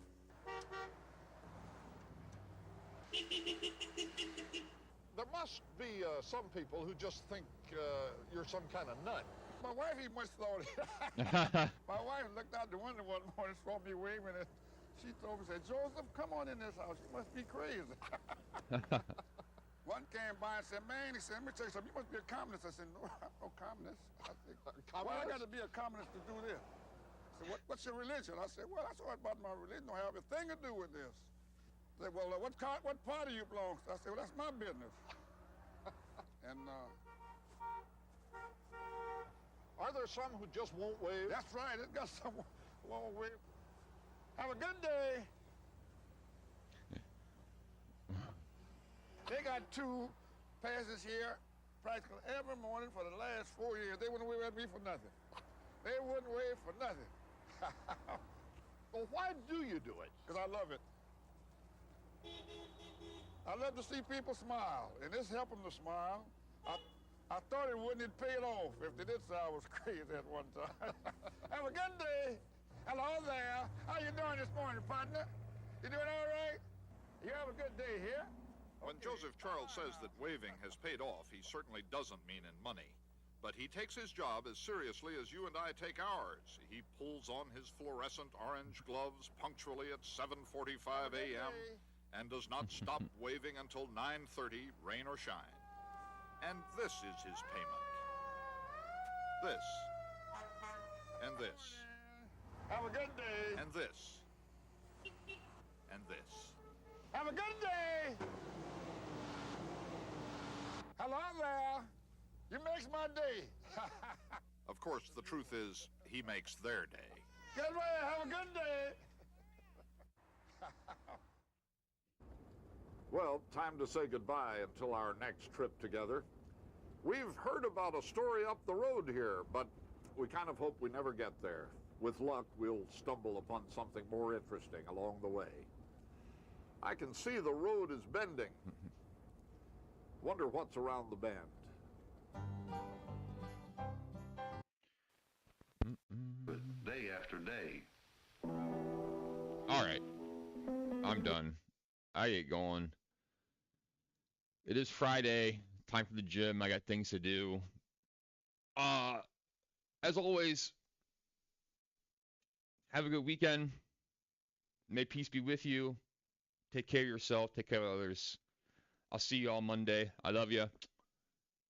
There must be some people who just think you're some kind of nut. My wife even much thought it. My wife looked out the window one morning, saw me waving, and she told me, said, Joseph, come on in this house. You must be crazy. One came by and said, man, he said, let me tell you something. You must be a communist. I said, no, I'm no communist. I said, why I got to be a communist to do this? I said, what's your religion? I said, well, that's all about my religion. Don't have a thing to do with this. I said, well, what party you belong to? I said, well, that's my business. And, are there some who just won't wave? That's right. It's got some who won't wave. Have a good day. They got 2 passes here practically every morning for the last 4 years. They wouldn't wave at me for nothing. They wouldn't wave for nothing. Well, why do you do it? Because I love it. I love to see people smile, and this helped them to smile. I thought it wouldn't. It paid off. If they did say I was crazy at one time. Have a good day. Hello there. How you doing this morning, partner? You doing all right? You have a good day here? When Joseph Charles says that waving has paid off, he certainly doesn't mean in money. But he takes his job as seriously as you and I take ours. He pulls on his fluorescent orange gloves punctually at 7:45 a.m. and does not stop waving until 9:30, rain or shine. And this is his payment. This. And this. Have a good day. And this. And this. Have a good day. Hello there. You makes my day. Of course, the truth is, he makes their day. Good way. Have a good day. Well, time to say goodbye until our next trip together. We've heard about a story up the road here, but we kind of hope we never get there. With luck, we'll stumble upon something more interesting along the way. I can see the road is bending. Wonder what's around the bend. Day after day. All right. I'm done. I get going. It is Friday. Time for the gym. I got things to do. As always, have a good weekend. May peace be with you. Take care of yourself. Take care of others. I'll see you all Monday. I love you.